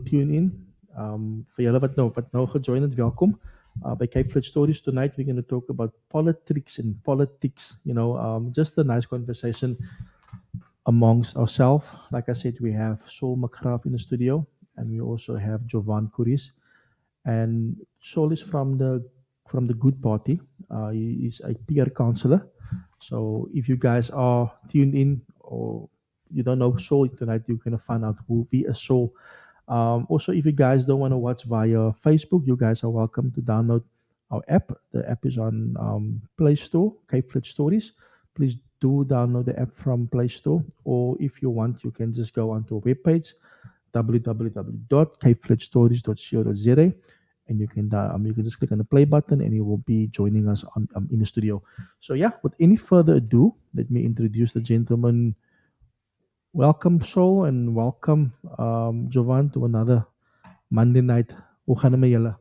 tune in. Vir julle wat nou gejoin het, welkom. By Cape Flip Stories tonight, we're going to talk about politics and politics. Just a nice conversation amongst ourselves. Like I said, we have Saul Markgraaf in the studio, and we also have Jovan. And Saul is from the Good Party. He is a peer counselor. So if you guys are tuned in or you don't know Saul tonight, you're gonna find out who we are Saul. Also, if you guys don't want to watch via Facebook, you guys are welcome to download our app. The app is on Play Store, Cape Flip Stories. Please do download the app from Play Store, or if you want, you can just go onto our webpage www.capeflipstories.co.za, and you can just click on the play button, and you will be joining us on in the studio. So yeah, with any further ado, let me introduce the gentleman. Welcome, Saul, and welcome, Jovan, to another Monday night. Hoe gaan het met julle?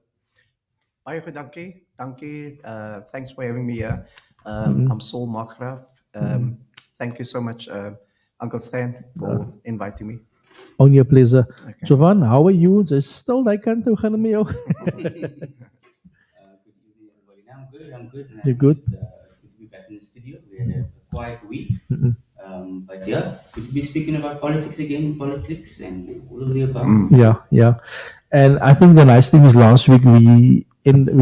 Baie goed, dankie. Dankie. Thanks for having me here. Mhm. I'm Saul Markgraaf. Thank you so much, Uncle Stan, for inviting me. Only a pleasure. Okay. Jovan, how are you? Is still daai kant, hoe gaan het met jou? Good evening, everybody. I'm good. And You're good? It's good to be back in the studio. We had a quiet week. Mhm. But yeah, good to be speaking about politics again, politics, and all of the above. Yeah. And I think the nice thing is last week we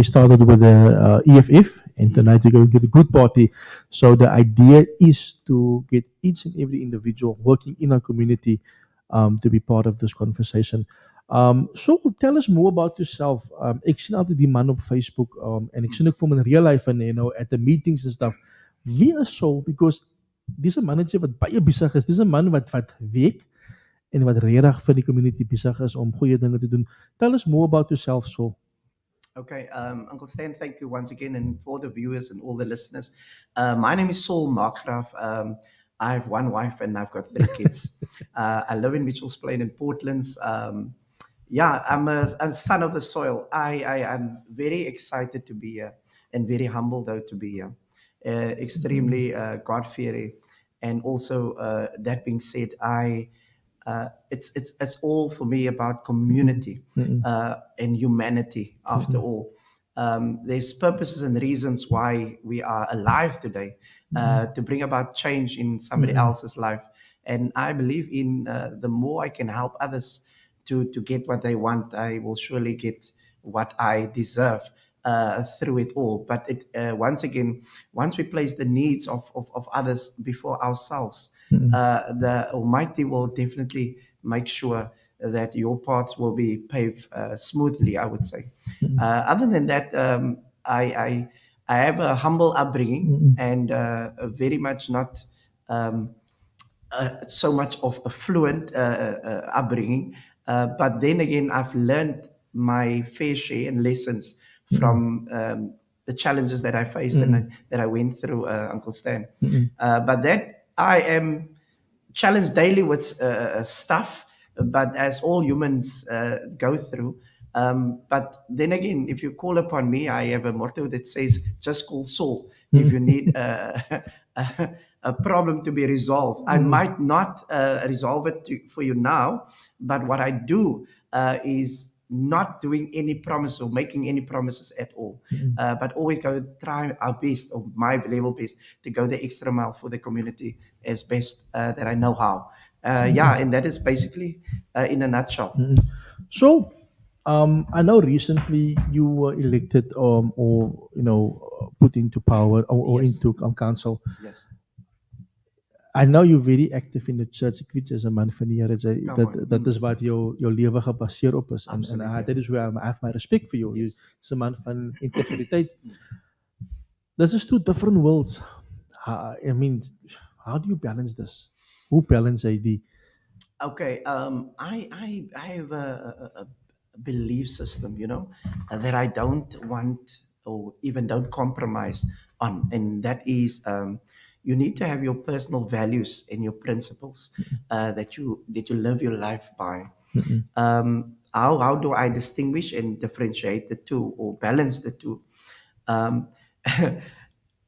started with the EFF, and tonight we're going to the Good Party. So the idea is to get each and every individual working in our community to be part of this conversation. So tell us more about yourself. Ek sien altyd die man op Facebook, en ek sien ook vir hom in real life and at the meetings and stuff. Wie is Saul? Because dis 'n mannetjie wat baie besig is. Dis 'n man wat werk en wat regtig vir die community besig is om goeie dinge te doen. Tell us more about yourself, Saul. Okay, Uncle Stan, thank you once again, and for the viewers and all the listeners. My name is Saul Markgraaf. I have one wife and I've got 3 kids. I live in Mitchells Plain in Portlands. I'm a son of the soil. I am very excited to be here and very humble though to be here. Extremely God-fearing, and also that being said, it's all for me about community and humanity. After all, there's purposes and reasons why we are alive today, to bring about change in somebody else's life. And I believe in the more I can help others to get what they want, I will surely get what I deserve through it all. But once again, once we place the needs of others before ourselves, the Almighty will definitely make sure that your paths will be paved smoothly, I would say. Other than that, I have a humble upbringing and very much not so much of a fluent upbringing. But then again, I've learned my fair share and lessons from the challenges that I faced and that I went through, Uncle Stan. But that I am challenged daily with stuff, but as all humans go through. But then again, if you call upon me, I have a motto that says, just call Saul if you need a problem to be resolved. I might not resolve it for you now, but what I do is not doing any promise or making any promises at all, but always try our best, or my level best, to go the extra mile for the community as best that I know how. And that is basically in a nutshell. So, I know recently you were elected or put into power or Yes. into council. Yes. I know you're very active in the church. Ek weet jy's 'n man van die Here. Come on. Dat is wat jou lewe gebaseer op is. En Absolutely. that is where I have my respect for you. Yes. Jy's 'n man van integriteit. This is two different worlds. I mean, how do you balance this? Hoe balance jy die? Okay, I have a belief system, that I don't want or even don't compromise on, and that is you need to have your personal values and your principles that you live your life by. How do I distinguish and differentiate the two or balance the two?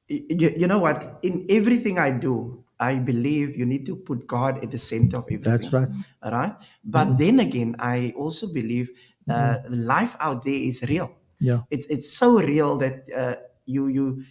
You know what? In everything I do, I believe you need to put God at the center of everything. That's right. All right. But then again, I also believe life out there is real. Yeah. It's so real that you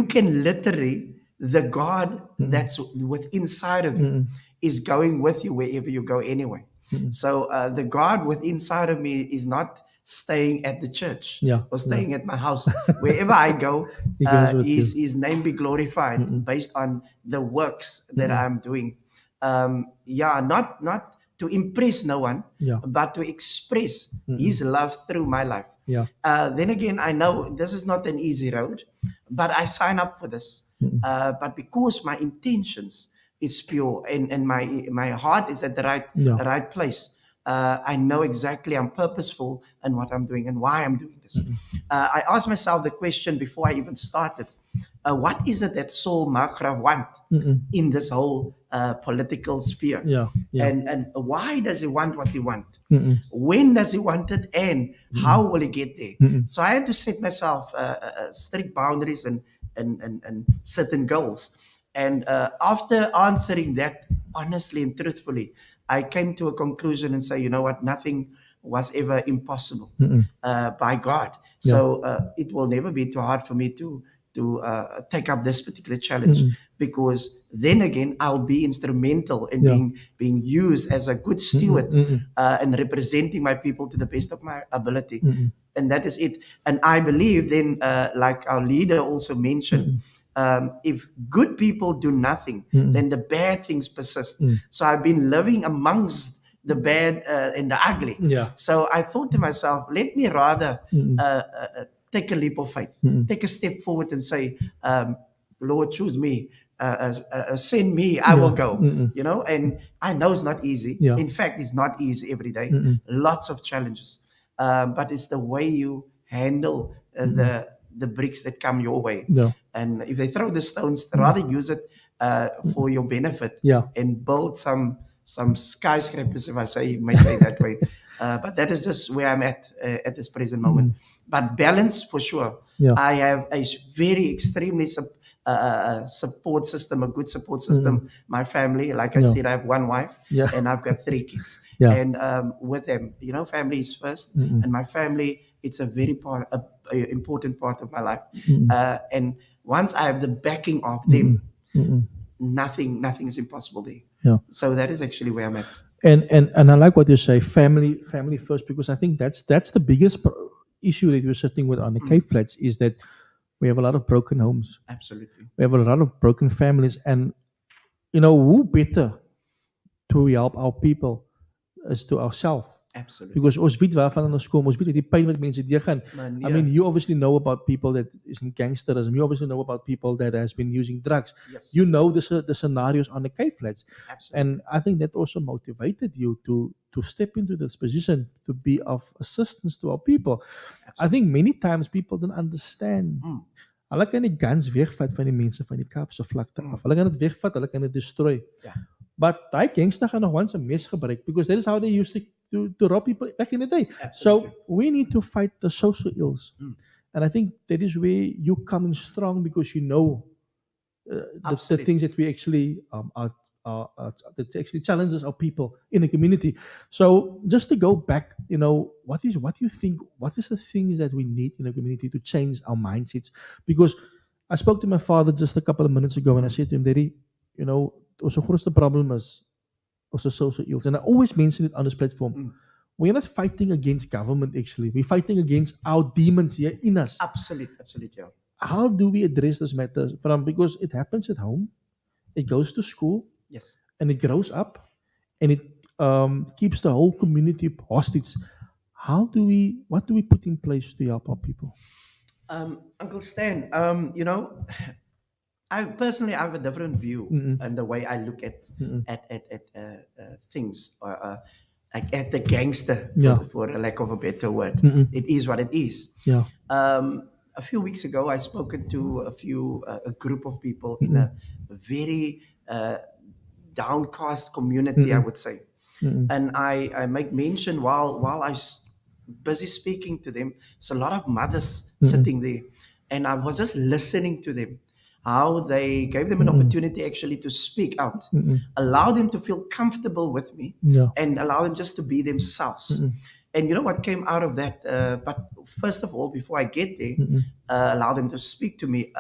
can literally, the God that's within inside of you is going with you wherever you go anyway. So the God within inside of me is not staying at the church Yeah, or staying at my house. Wherever I go, He goes with his name be glorified based on the works that I'm doing. Not to impress no one, Yeah. but to express his love through my life. Yeah. Then again, I know this is not an easy road, but I sign up for this. But because my intentions is pure and my heart is at the right place, I know exactly I'm purposeful in what I'm doing and why I'm doing this. I asked myself the question before I even started. What is it that Saul Markgraaf want in this whole political sphere? Yeah. Yeah. And why does he want what he want? When does he want it, and how will he get there? So I had to set myself strict boundaries and certain goals. And after answering that honestly and truthfully, I came to a conclusion and say, you know what, nothing was ever impossible by God. So it will never be too hard for me to take up this particular challenge, because then again I'll be instrumental in being used as a good steward and representing my people to the best of my ability. And that is it. And I believe then, like our leader also mentioned, if good people do nothing, then the bad things persist. So I've been living amongst the bad and the ugly. Yeah. So I thought to myself, let me rather take a leap of faith, take a step forward and say, Lord, choose me, send me, I will go. You know, and I know it's not easy. Yeah. In fact, it's not easy every day. Lots of challenges, but it's the way you handle the bricks that come your way. Yeah. And if they throw the stones, rather use it for your benefit. Yeah. And build some skyscrapers, if I may say that way. But that is just where I'm at this present moment. But balance for sure. Yeah. I have a very extremely support system, a good support system. My family, like I said, I have one wife and I've got 3 kids. Yeah. And with them, you know, family is first. And my family, it's a very important part of my life. And once I have the backing of them, nothing is impossible there. Yeah. So that is actually where I'm at. And I like what you say, family first, because I think that's the biggest issue that we're sitting with on the Cape Flats, is that we have a lot of broken homes. Absolutely. We have a lot of broken families, and you know, who better to help our people is to ourselves. Absolutely. Because ons weet waarvan ons kom, ons weet die pyn wat mense deurgaan. Man, I mean, you obviously know about people that is in gangsterism. You obviously know about people that has been using drugs. Yes. You know the scenarios on the Cape Flats. Absolutely. And I think that also motivated you to step into this position, to be of assistance to our people. I think many times people don't understand. Hulle kan die guns wegvat van die mense van die Kaapse vlakte af. Hulle kan dit wegvat, hulle kan dit destroy. Yeah. But daai gangster gaan nog once 'n mes gebruik, because that is how they used to rob people back in the day. Absolutely. So we need to fight the social ills. And I think that is where you come in strong, because you know the things that we actually that actually challenges our people in the community. So just to go back, you know, what do you think, what is the things that we need in the community to change our mindsets? Because I spoke to my father just a couple of minutes ago and I said to him, Daddy, you know, ons grootste problem is also social ills. And I always mention it on this platform. We're not fighting against government, actually. We're fighting against our demons here in us. Absolutely. Yeah. How do we address this matter? Because it happens at home, it goes to school, Yes. and it grows up, and it keeps the whole community hostage. What do we put in place to help our people? Uncle Stan, you know, I personally have a different view and the way I look at things, like at the gangster, for a lack of a better word. It is what it is. Yeah. A few weeks ago, I spoken to a group of people in a very downcast community, I would say. And I make mention while I was busy speaking to them, there's a lot of mothers sitting there, and I was just listening to them. how they gave them an opportunity actually to speak out, allow them to feel comfortable with me, Yeah. and allow them just to be themselves. And you know what came out of that? But first of all, before I get there, allow them to speak to me.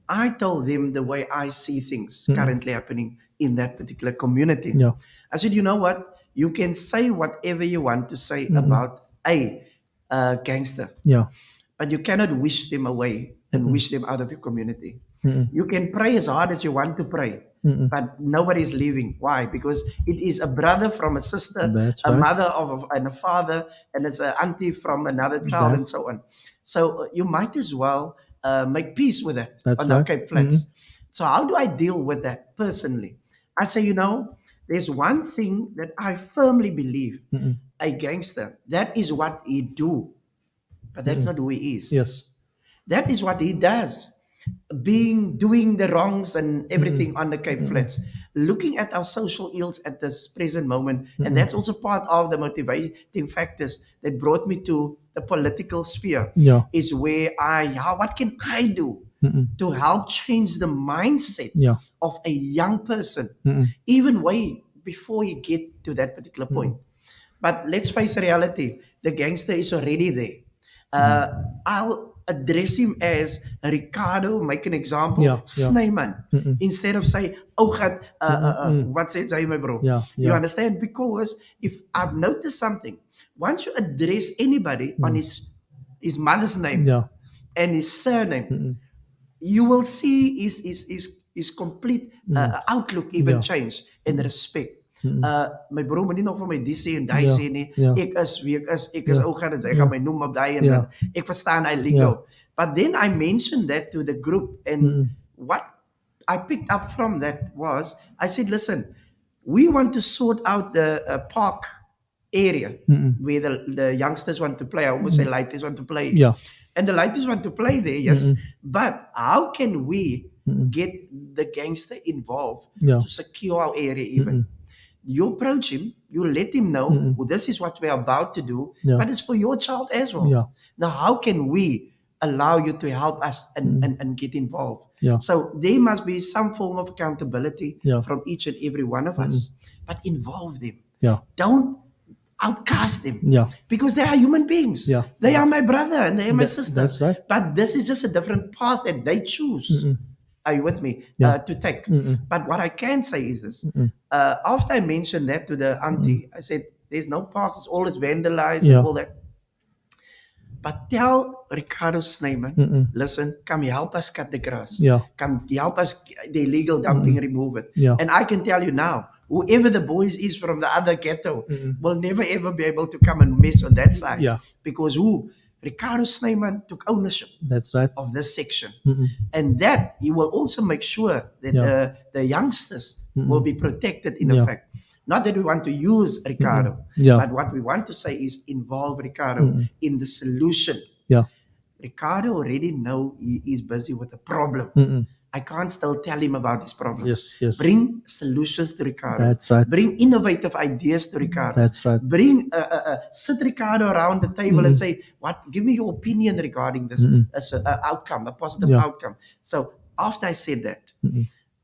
I told them the way I see things currently happening in that particular community. Yeah. I said, you know what? You can say whatever you want to say about a gangster, Yeah. but you cannot wish them away and wish them out of your community. You can pray as hard as you want to pray, but nobody's leaving. Why? Because it is a brother from a sister, That's a right. mother and a father, and it's an auntie from another child, and so on. So you might as well make peace with that That's on our right. Cape Flats. So how do I deal with that personally? I say, you know, there's one thing that I firmly believe: a gangster, that is what he do, but that's not who he is. Yes. That is what he does. Doing the wrongs and everything on the Cape Flats. Looking at our social ills at this present moment, and that's also part of the motivating factors that brought me to the political sphere. Yeah. Is where what can I do to help change the mindset Yeah. of a young person, even way before you get to that particular point. But let's face the reality: the gangster is already there. I'll address him as Ricardo, make an example, Yeah, yeah. Snyman, instead of say, oh God, what said my bro? Yeah, You yeah. understand? Because if I've noticed something, once you address anybody on his mother's name Yeah. and his surname, you will see his complete outlook even Yeah. change in respect. My broer moet nie nog vir my die sê en daai Ja, sê nie. ja. Ek is wie ek is Ja. ou gaan en hy Ja. gaan my noem op daai en Ja. dan ek verstaan hy lingo. But then I mentioned that to the group, and what I picked up from that was I said, listen, we want to sort out the park area where the youngsters want to play. I almost say lighters want to play. Yeah. And the lighters want to play there, yes. But how can we get the gangster involved Yeah. to secure our area even? You approach him, you let him know, well, this is what we're about to do, Yeah. but it's for your child as well. Yeah. Now, how can we allow you to help us and get involved? Yeah. So there must be some form of accountability Yeah. from each and every one of us, but involve them. Yeah. Don't outcast them. Yeah. Because they are human beings. Yeah. They are my brother and they are my That- sister. that's right. But this is just a different path that they choose. Are you with me? Yeah. To take. But what I can say is this. After I mentioned that to the auntie, I said, there's no parks, it's always vandalized Yeah. and all that. But tell Ricardo Snyman, listen, come help us cut the grass. Yeah. Come help us the illegal dumping, remove it. Yeah. And I can tell you now, whoever the boys is from the other ghetto will never ever be able to come and mess on that side. Yeah. Because Ricardo Snyman took ownership That's right. of this section. And that he will also make sure that Yeah. the youngsters will be protected in Yeah. effect. Not that we want to use Ricardo, Yeah. but what we want to say is involve Ricardo in the solution. Yeah. Ricardo already know he is busy with a problem. I can't still tell him about this problem. Yes. Yes. Bring solutions to Ricardo. That's right. Bring innovative ideas to Ricardo. That's right. Bring sit Ricardo around the table and say, give me your opinion regarding this as an outcome, a positive Yeah. outcome. So after I said that,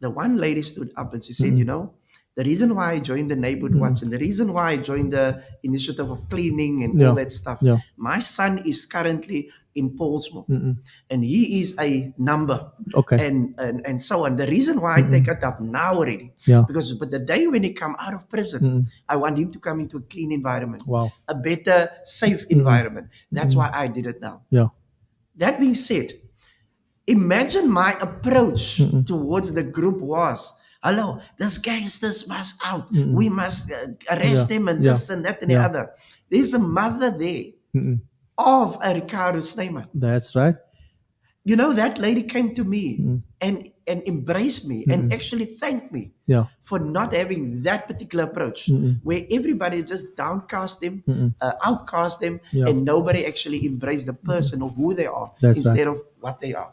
the one lady stood up and she said, you know, the reason why I joined the neighborhood watch and the reason why I joined the initiative of cleaning and Yeah. all that stuff, Yeah. my son is currently in Paulsmoor and he is a number Okay. and so on. The reason why I take it up now already, Yeah. because but the day when he come out of prison, I want him to come into a clean environment, Wow. a better, safe environment. That's why I did it now. Yeah. That being said, imagine my approach towards the group was, hello, these gangsters must out. We must arrest Yeah. them and Yeah. this and that and the Yeah. other. There's a mother there of a Ricardo Snyman. That's right. You know, that lady came to me and embraced me and actually thanked me Yeah. for not having that particular approach where everybody just downcast them, outcast them, Yeah. and nobody actually embraced the person of who they are That's instead of what they are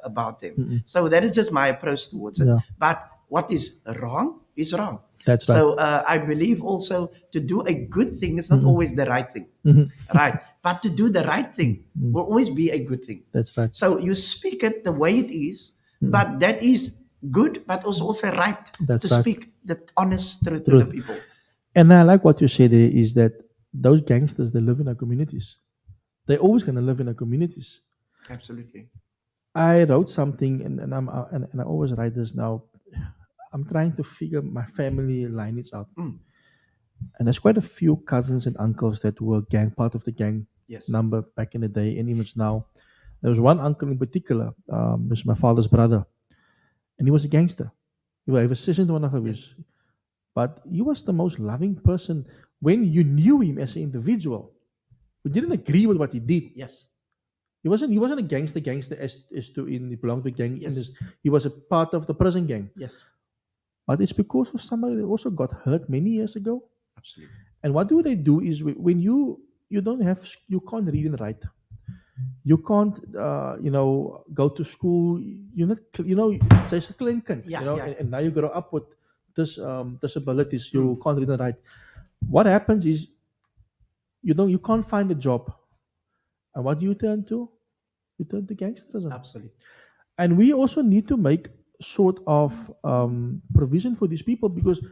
about them. So that is just my approach towards it. Yeah. But what is wrong is wrong. That's right. So I believe also to do a good thing is not always the right thing. Right. but to do the right thing will always be a good thing. That's right. So you speak it the way it is, but that is good, but also right That's to right. speak the honest truth to the people. And I like what you say there is that those gangsters, they live in our communities. They're always going to live in our communities. Absolutely. I wrote something, and I always write this now. I'm trying to figure my family lineage out. And there's quite a few cousins and uncles that were part of the gang Yes. number back in the day, and even now. There was one uncle in particular, was my father's brother, and he was a gangster. He was 26 geweest. But he was the most loving person when you knew him as an individual. We didn't agree with what he did. Yes. He wasn't a gangster as to he belonged to a gang. Yes. He was a part of the prison gang. Yes. But it's because of somebody that also got hurt many years ago. Absolutely. And what do they do is when you can't read and write. You can't go to school. You're not there's a Clinton, and now you grow up with this disabilities. You can't read and write. What happens is you can't find a job. And what do you turn to? You turn to gangsterism. Absolutely. And we also need to make sort of provision for these people, because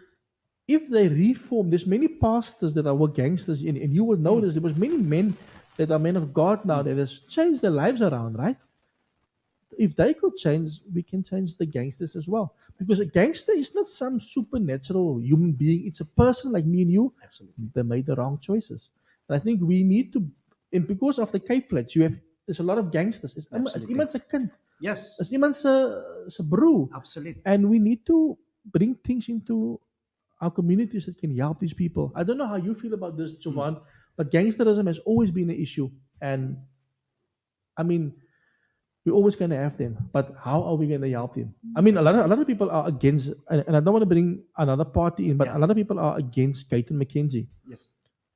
if they reform, there's many pastors that were gangsters, and you will notice there was many men that are men of God now that has changed their lives around, right? If they could change, we can change the gangsters as well. Because a gangster is not some supernatural human being. It's a person like me and you. Absolutely. They made the wrong choices. And I think we need to, and because of the Cape Flats, there's a lot of gangsters. As iemand se kind. Yes. As iemand se broer. Absolutely. And we need to bring things into our communities that can help these people. I don't know how you feel about this, Jovan, but gangsterism has always been an issue. And I mean, we're always going to have them, but how are we going to help them? I mean, a lot of people are against, and I don't want to bring another party in, but a lot of people are against Gaten McKenzie. Yes.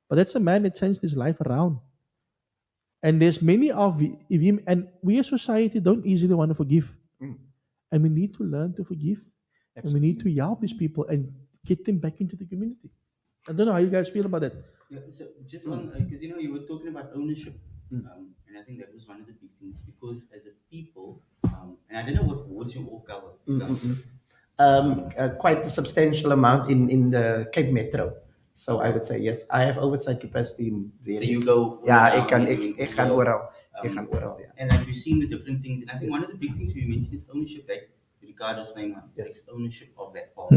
But that's a man that changed his life around. And there's many of him, and we as society don't easily want to forgive. And we need to learn to forgive. Absolutely. And we need to help these people and get them back into the community. I don't know how you guys feel about that. Yeah, so just on, because you were talking about ownership, and I think that was one of the big things, because as a people, and I don't know what wards you all cover. Quite a substantial amount in the Cape Metro. So I would say yes. I have oversight capacity in various. So you go. Yeah, I can oral. And like you've seen the different things, and I think one of the big things you mentioned is ownership. Like Ricardo's name, takes ownership of that part.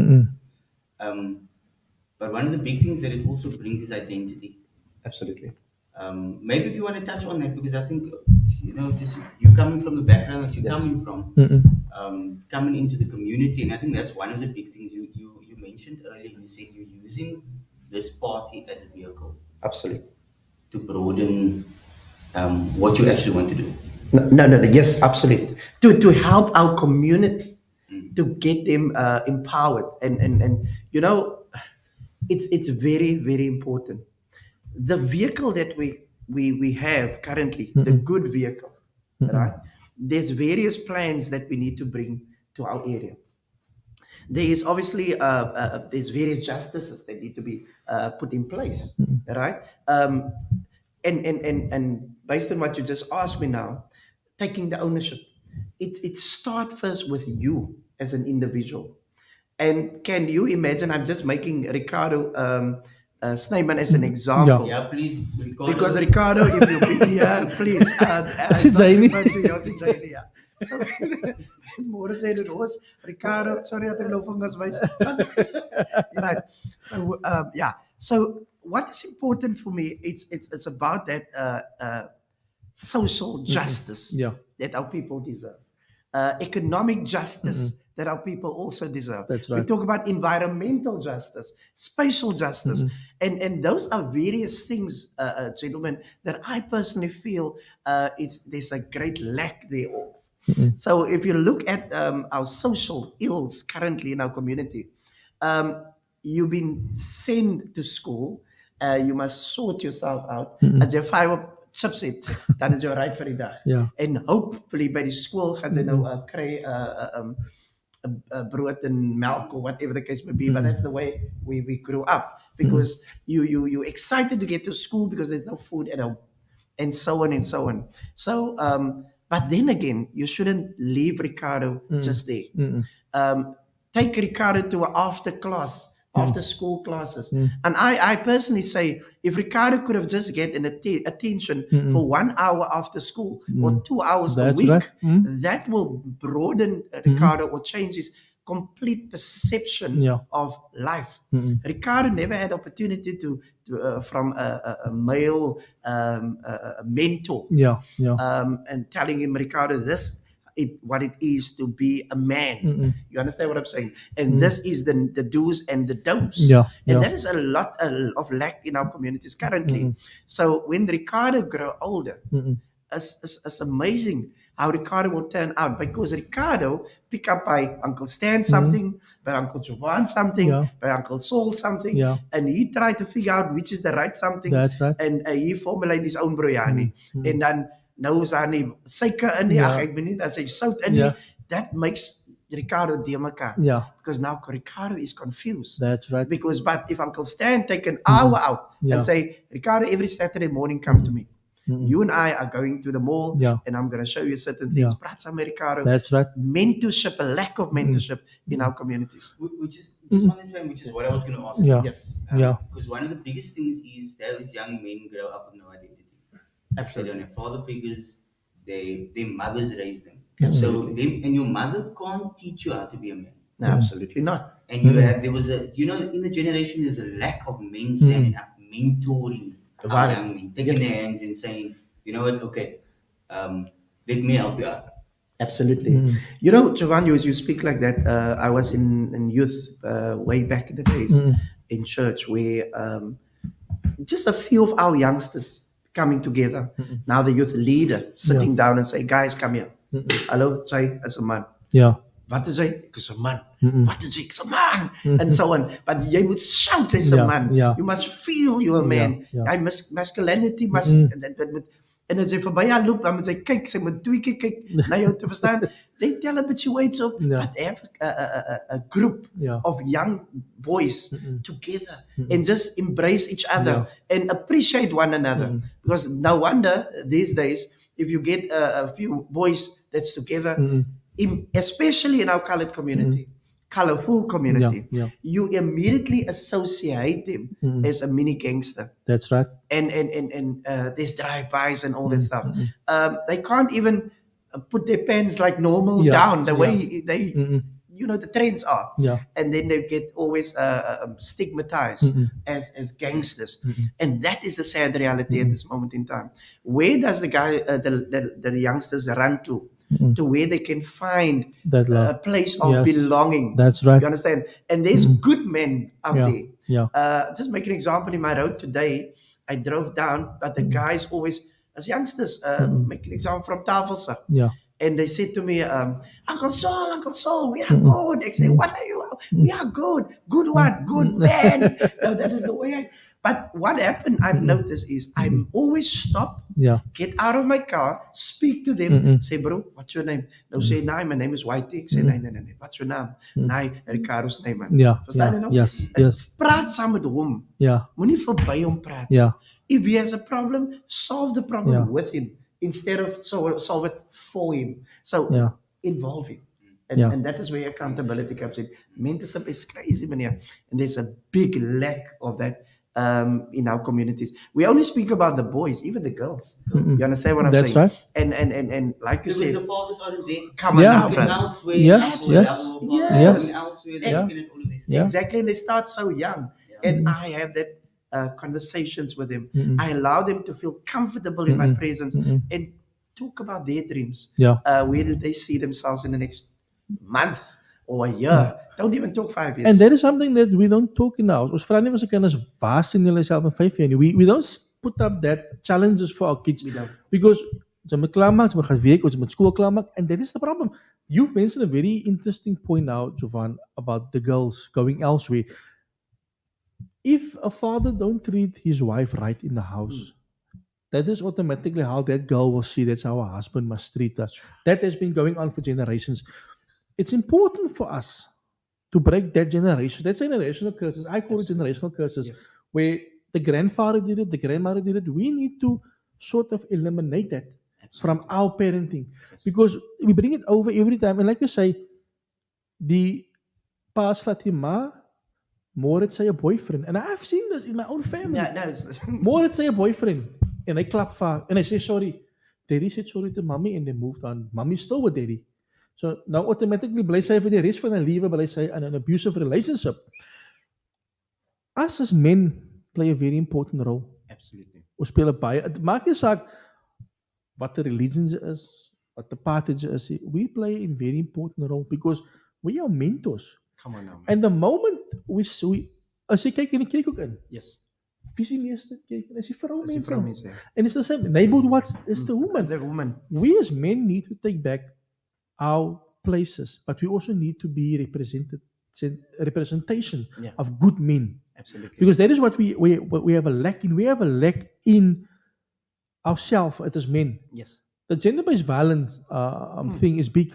But one of the big things that it also brings is identity. Absolutely. Maybe if you want to touch on that, because I think just you coming from the background that you're coming from, coming into the community, and I think that's one of the big things you mentioned earlier. You said you're using this party as a vehicle. Absolutely. To broaden what you actually want to do. No. Yes, absolutely. To help our community, to get them empowered, and it's very, very important. The vehicle that we have currently, the good vehicle, right? There's various plans that we need to bring to our area. There is obviously there's various justices that need to be put in place, right? And based on what you just asked me now, taking the ownership, it starts first with you as an individual. And can you imagine? I'm just making Ricardo Snyman as an example. Yeah, please, Ricardo. Because Ricardo, if you've been here, please. I'm not referring to you, yeah. So, more said it was Ricardo. Sorry, I think no fungus wise. Right. So, So, what is important for me? It's about that social justice that our people deserve, economic justice that our people also deserve. That's right. We talk about environmental justice, spatial justice, and those are various things, gentlemen, that I personally feel there's a great lack thereof. So if you look at our social ills currently in our community, you've been sent to school, you must sort yourself out. As jy 5 chips het, dan is jy right vir die dag. En hopefully by die skool gaan jy nou kry brood and milk or whatever the case may be. But that's the way we grew up, because you excited to get to school because there's no food at home. and so on and so on. So, but then again, you shouldn't leave Ricardo just there. Take Ricardo to an after class, after school classes. And I personally say, if Ricardo could have just get an attention for 1 hour after school or 2 hours a That's week, right. that will broaden Ricardo or change his complete perception Yeah. of life. Ricardo never had opportunity to from a male mentor, Yeah. Yeah. and telling him, Ricardo, what it is to be a man. You understand what I'm saying? And this is the do's and the don'ts. Yeah. And Yeah. that is a lot of lack in our communities currently. So when Ricardo grow older, it's amazing how Ricardo will turn out, because Ricardo pick up by Uncle Stan something, by Uncle Jovan something, Yeah. by Uncle Saul something, Yeah. and he tried to figure out which is the right something. That's right. And he formulate his own biryani. En dan nou is daar nie suiker in nie, Ja. ag ek weet nie, as hy sout in nie. Ja. That makes Ricardo deurmekaar. Yeah. Because now Ricardo is confused. That's right. Because but if Uncle Stan take an hour out Yeah. and say, Ricardo, every Saturday morning come to me. You and I are going to the mall, Yeah. and I'm going to show you certain things. Yeah. Praat saam met Ricardo. That's right. Mentorship, a lack of mentorship in our communities. Which is just on this line, which is what I was going to ask. Yeah. Yes. Yeah. Because one of the biggest things is that these young men grow up with no identity. They don't have father figures. Their mothers raise them. So and your mother can't teach you how to be a man. No, absolutely not. And there was in the generation, there's a lack of men standing up, mentoring our young men, taking their hands and saying, you know what, okay, let me help you out. Absolutely. You know, Jovan, you speak like that. I was in youth way back in the days in church where just a few of our youngsters coming together. Now the youth leader sitting down and say, guys, come here. Hallo, say, as a man. Yeah. Wat is hy? Ek is 'n man. Wat is hy? Ek is 'n man. And so on. But jy moet shout as a Yeah, man. yeah. You must feel you're a man. Yeah. Hy masculinity must en as jy verby haar loop, dan moet sy kyk, sy moet twee keer kyk na jou te verstaan. They tell a bit weights of, Yeah. but have a group Yeah. of young boys together and just embrace each other and appreciate one another. Because no wonder these days, if you get a few boys that's together, especially in our colored community, colorful community, Yeah. you immediately associate them as a mini gangster. That's right. And there's drive-bys and all that stuff. They can't even put their pants like normal Yeah, down the yeah. way they, the trends are. Yeah. And then they get always stigmatized as gangsters. And that is the sad reality at this moment in time. Where does the youngsters run to? To where they can find That love. a place of Yes. belonging. That's right. You understand? And there's good men out Yeah. there. Yeah. Just make an example. In my road today, I drove down, but the guys always, as youngsters, make an example from Tafelsig. Yeah. And they said to me, Uncle Saul, we are good. I say, what are you? We are good. Good what? Good man. No, that is the way but what happened, I've noticed, is I'm always stop, Yeah. get out of my car, speak to them, say, bro, what's your name? They'll say, nah, my name is Whitey. Say, nah, what's your name? Nah, Ricardo's name. Man. Yeah. Verstaan Yeah. jy nou? Yes. Yes. Praat saam met hom. Yeah. Moenie verby hom praat. Yeah. If he has a problem, solve the problem Yeah. with him instead of solve it for him. So Yeah. involve him. And, Yeah. and that is where accountability comes in. Mentorship is crazy, meneer. And there's a big lack of that in our communities. We only speak about the boys, even the girls. You understand what I'm That's saying? right. And like you Because said, the fathers aren't there. come on Yeah. now, Looking brother. elsewhere, Yes, looking yes, elsewhere, yes. looking elsewhere, they're Yeah. looking at all of these things. Yeah. Exactly, and they start so young. And I have that conversations with them. I allow them to feel comfortable in my presence and talk about their dreams. Yeah. Where do they see themselves in the next month or a year? Don't even talk 5 years. And that is something that we don't talk enough. Ons vra nie vir ons kinders waar sien julle self in 5 jaar nie. We don't put up that challenges for our kids We don't. because ze moet klaarmaak, ze moet gaan werk, ze moet school klaarmaak, and that is the problem. You've mentioned a very interesting point now, Jovan, about the girls going elsewhere. If a father don't treat his wife right in the house, that is automatically how that girl will see that's how her husband must treat her. That has been going on for generations. It's important for us to break that generation. That's generational curses. I call it generational curses, Yes. where the grandfather did it, the grandmother did it. We need to sort of eliminate that from Absolutely. our parenting. Yes. Because we bring it over every time. And like you say, the pa's laat die ma, more het sy 'n boyfriend. And I've seen this in my own family. No, it's More het sy 'n boyfriend. En hy klap vir haar. En hy sê sorry. Daddy said sorry to mommy and they moved on. Mommy's still with daddy. So now automatically bly sy vir die res van haar lewe bly sy in an abusive relationship. Us as men play a very important role. absolutely. Ons speel 'n baie. Dit maak nie saak wat die religion is, wat die pathage is. We play a very important role because we are mentors. Come on now, man. And the moment we as jy kyk in die kerk ook in, Yes. wie is die meeste kerk? Is die As die vroumense. vroumense, ja. And it's the same. Neighborhood watch is the woman. As a woman. We as men need to take back our places, but we also need to be representation Yeah. of good men. Absolutely. Because that is what we have a lack in. We have a lack in ourselves as men. Yes. The gender-based violence thing is big.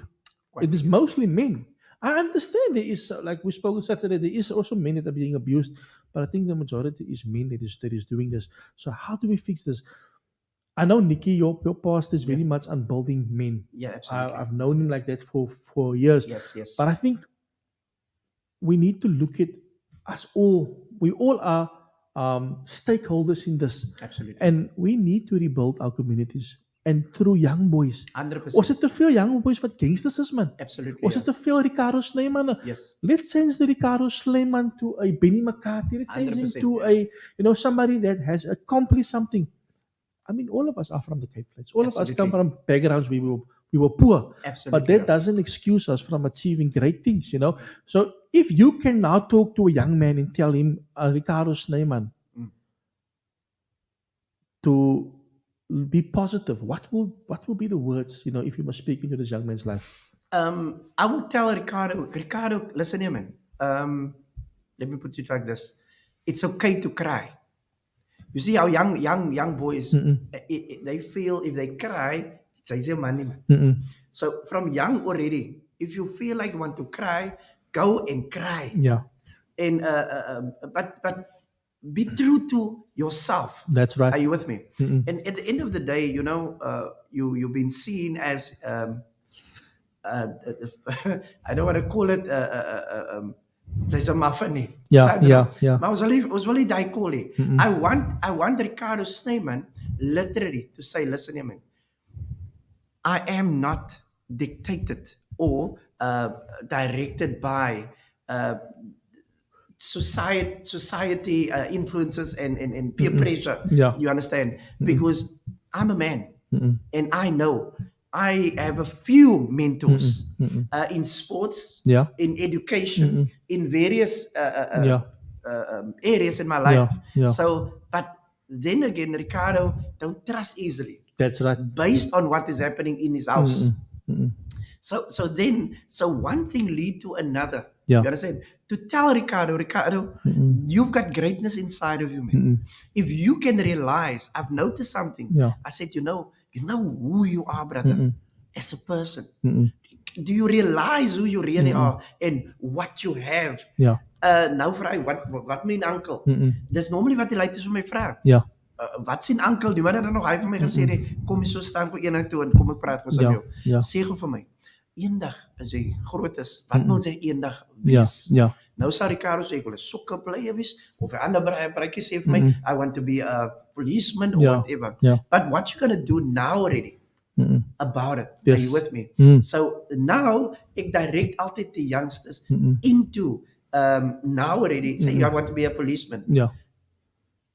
Quite It is big. mostly men. I understand there is, like we spoke on Saturday, there is also men that are being abused, but I think the majority is men that is doing this. So how do we fix this? I know Nikki, your past is very Yes. much on building men. Yeah, absolutely. I've known him like that for years. Yes, yes. But I think we need to look at us all. We all are stakeholders in this. Absolutely. And we need to rebuild our communities. And through young boys. 100%. Ons het te veel young boys wat gangsters is, man. Absolutely. Ons het te veel Ricardo Snyman. Yes. Let's change the Ricardo Snyman to a Benny McCarthy. Let's change him 100%, to a somebody that has accomplished something. I mean, all of us are from the Cape Flats. All of us come Absolutely. from backgrounds we were poor. Absolutely. But that doesn't excuse us from achieving great things, So if you can now talk to a young man and tell him, Ricardo Snyman, to be positive, what will be the words, if you must speak into this young man's life? I will tell Ricardo, listen here, man. Let me put it like this. It's okay to cry. You see how young boys, they feel if they cry, it's their money, man. So from young already, if you feel like you want to cry, go and cry. Yeah, And but be true to yourself. that's right. Are you with me? Mm-mm. And at the end of the day, you've been seen as I don't want to call it there's a muffin. Yeah. Maar ons wil nie daai call nie. I want Ricardo Snyman literally to say, listen here, man. I am not dictated or directed by society influences and peer pressure. Yeah. You understand? Because I'm a man and I know I have a few mentors in sports, Yeah. in education, in various areas in my life. Yeah. So, but then again, Ricardo, don't trust easily That's right. based on what is happening in his house. So one thing lead to another. Yeah. You understand? To tell Ricardo, you've got greatness inside of you, man. If you can realize, I've noticed something. Yeah. I said, you know who you are, brother, as a person. Do you realize who you really are and what you have? Yeah. Nou vra hy, wat meen uncle? Dis normally wat die leiers vir my vra. Yeah. Wat sien uncle? Die man het dan nog hy vir my gesê, kom jy so staan vir eendag toe en kom ek praat vir jou. Ja. Sê gou vir my, eendag as jy groot is, wat wil jy eendag Ja. wees? Ja. Nou sê Ricardo sê ek wil 'n sokkerplayer wees of 'n ander braaikie sê vir my, I want to be a policeman or Ja. whatever. Ja. But what you gonna do now already about it? Yes. Are you with me? Mm. So now ek direct altyd die youngsters into now already say I want to be a policeman. Yeah.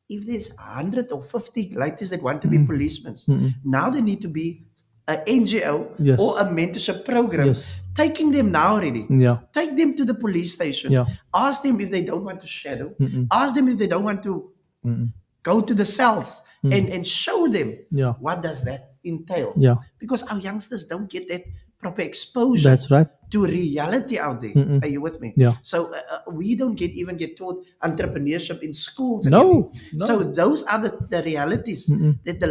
If there's 100 or 50 ladies that want to be policemen, now they need to be an NGO Yes. or a mentorship program. Yes. Taking them now already. Yeah. Take them to the police station. Yeah. Ask them if they don't want to shadow. Ask them if they don't want to go to the cells and show them Yeah. what does that entail. Yeah. Because our youngsters don't get that proper exposure That's right. to reality out there. Are you with me? Yeah. So we don't even get taught entrepreneurship in schools. And No. everything. So those are the realities that the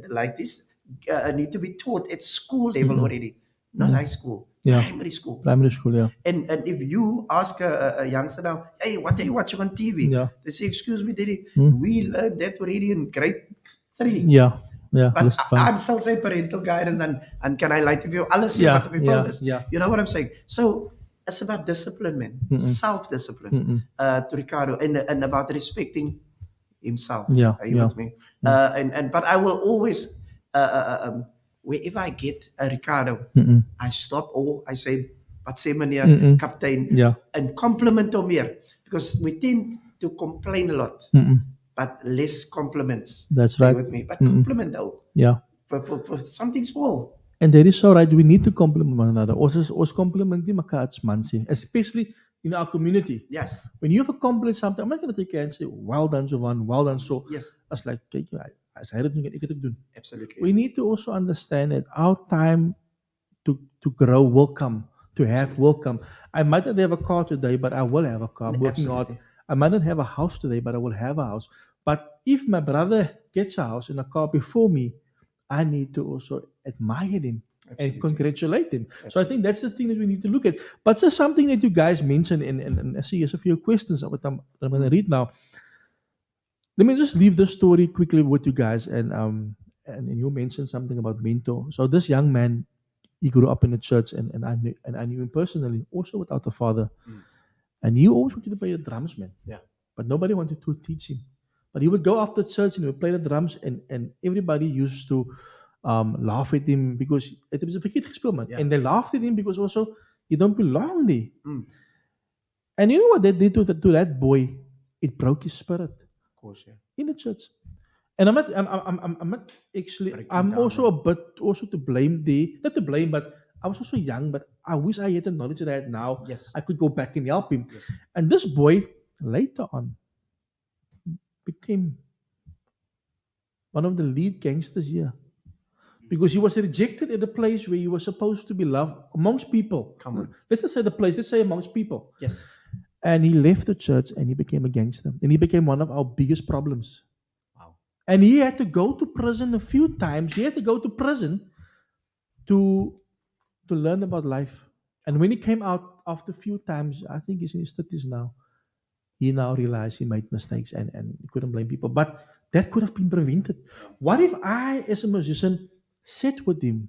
like this need to be taught at school level already, not high school, Yeah. primary school. Primary school. Yeah. And if you ask a youngster now, hey, what are you watching on TV? Yeah. They say, excuse me, Daddy, we learned that already in grade 3. Yeah. Yeah, But list funds. I'm still saying parental guidance and can I like if you alles Yeah, wat op die phone is. yeah. You know what I'm saying? So it's about discipline, man. Self-discipline. To Ricardo and about respecting himself. Yeah, Are you yeah. with me? And but I will always wherever I get a Ricardo, I stop or I say, "Wat sê meneer kaptein?" Yeah. and compliment hom meer because we tend to complain a lot, but less compliments. That's Are right. you with me? But compliment though Yeah. for something small. And that is so right. We need to compliment one another. Ons compliment mekaar as mansie, especially in our community. Yes. When you have accomplished something, I'm not going to take care and say, well done, Jovan, well done. So, Yes. as like, kijk, as hy dit doen, kan ek dit doen. Absolutely. We need to also understand that our time to grow will come, to have will come. I might not have a car today, but I will have a car. I'm working hard. Absolutely. I might not have a house today, but I will have a house. But if my brother gets a house and a car before me, I need to also admire him and congratulate him. So I think that's the thing that we need to look at. But just something that you guys mentioned, and I see there's a few questions that I'm going to read now. Let me just leave this story quickly with you guys. And you mentioned something about mentor. So this young man, he grew up in the church, and I knew him personally, also without a father. And he always wanted to play the drums, man. Yeah. But nobody wanted to teach him. But he would go after church and he would play the drums, and everybody used to laugh at him because it was a verkeerd gespeel, man. Yeah. And they laughed at him because also you don't belong there. Mm. And you know what they did to that boy? It broke his spirit Of course, yeah. in the church. And I'm not actually. Breaking I'm down, also a bit also to blame there. Not to blame, but I was also young. But I wish I had the knowledge that I had now. Yes. I could go back and help him. Yes. And this boy later on became one of the lead gangsters here because he was rejected at the place where he was supposed to be loved amongst people. Come on. Let's just say the place. Let's say amongst people. Yes. And he left the church and he became a gangster. And he became one of our biggest problems. Wow. And he had to go to prison a few times. He had to go to prison to learn about life. And when he came out after a few times, I think he's in his 30s now, he now realized he made mistakes and he couldn't blame people. But that could have been prevented. What if I, as a musician, sat with him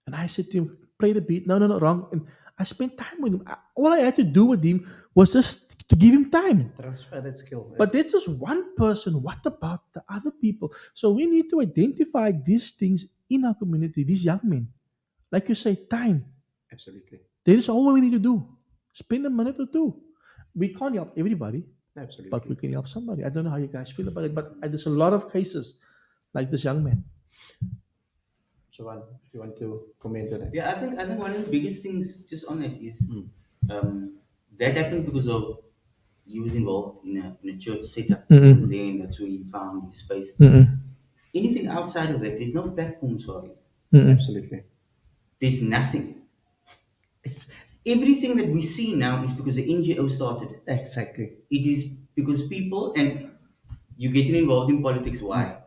and I said to him, play the beat? No, wrong. And I spent time with him. All I had to do with him was just to give him time. Transfer that skill. Yeah. But that's just one person. What about the other people? So we need to identify these things in our community, these young men. Like you say, time. Absolutely. That is all we need to do. Spend a minute or two. We can't help everybody, Absolutely. but we can help somebody. I don't know how you guys feel about it, but there's a lot of cases like this young man. Jovan, if you want to comment on it. Yeah, I think one of the biggest things just on it is that happened because of he was involved in a church setup. He was there, and that's where he found his space. Anything outside of that, there's no platforms for it. Absolutely. There's nothing. It's everything that we see now is because the NGO started. Exactly. It is because people, and you getting involved in politics. Why?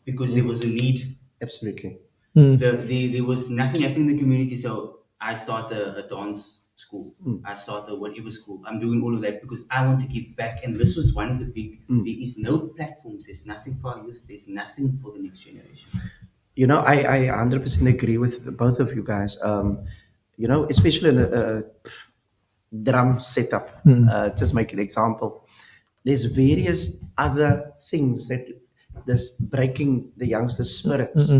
Because there was a need. Absolutely. There was nothing happening in the community, so I started a dance school. I started whatever school. I'm doing all of that because I want to give back. And this was one of the big. There is no platforms. There's nothing for our youth. There's nothing for the next generation. You know, I 100% agree with both of you guys. You know, especially in a drum setup. Just make an example. There's various other things that this breaking the youngsters' spirits.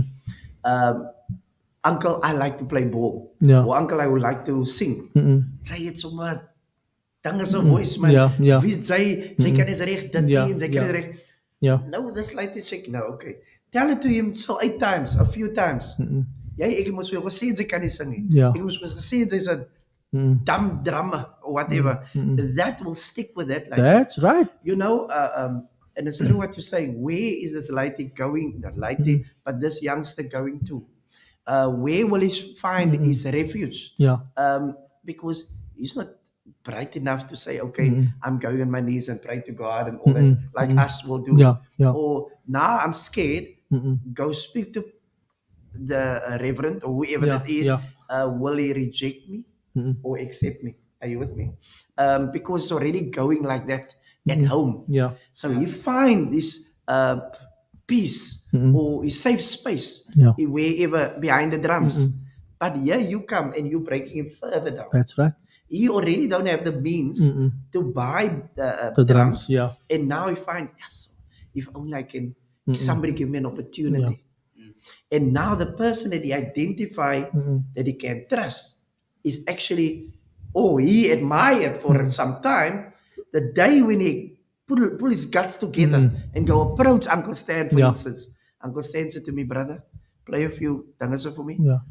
Uncle, I like to play ball. Yeah. Or uncle, I would like to sing. Say it so much. Dang is 'n voice, man. Yeah. Wie sy kan is reg dit Yeah, en sy kan reg. Yeah. No, this light is shaking. No, okay. Tell it to him so 8 times, a few times. Ek moes vir jou gesê sy kan nie sing nie. Yeah. Ek moes gesê sy's 'n dumb drummer or whatever. That will stick with that. Like, That's right. you know, and it's true what you're saying. Where is this lighty going? Not lighty, but this youngster going to? Where will he find his refuge? Yeah. Because he's not bright enough to say, okay, I'm going on my knees and pray to God and all that, like us will do. Yeah. Or now I'm scared. Go speak to the reverend or whoever Yeah, that is. yeah. Will he reject me or accept me? Are you with me? Because it's already going like that at home. Yeah. So you find this peace Mm-mm. or his safe space Yeah. wherever behind the drums. But here you come and you're breaking him further down. That's right. He already don't have the means to buy The drums. yeah. And now he find, yes, if only I can, somebody give me an opportunity. And now the person that he identify that he can trust is actually, he admired for some time. The day when he pull his guts together and go approach Uncle Stan, for instance. Uncle Stan said to me, brother, play a few dangas for me. Yeah.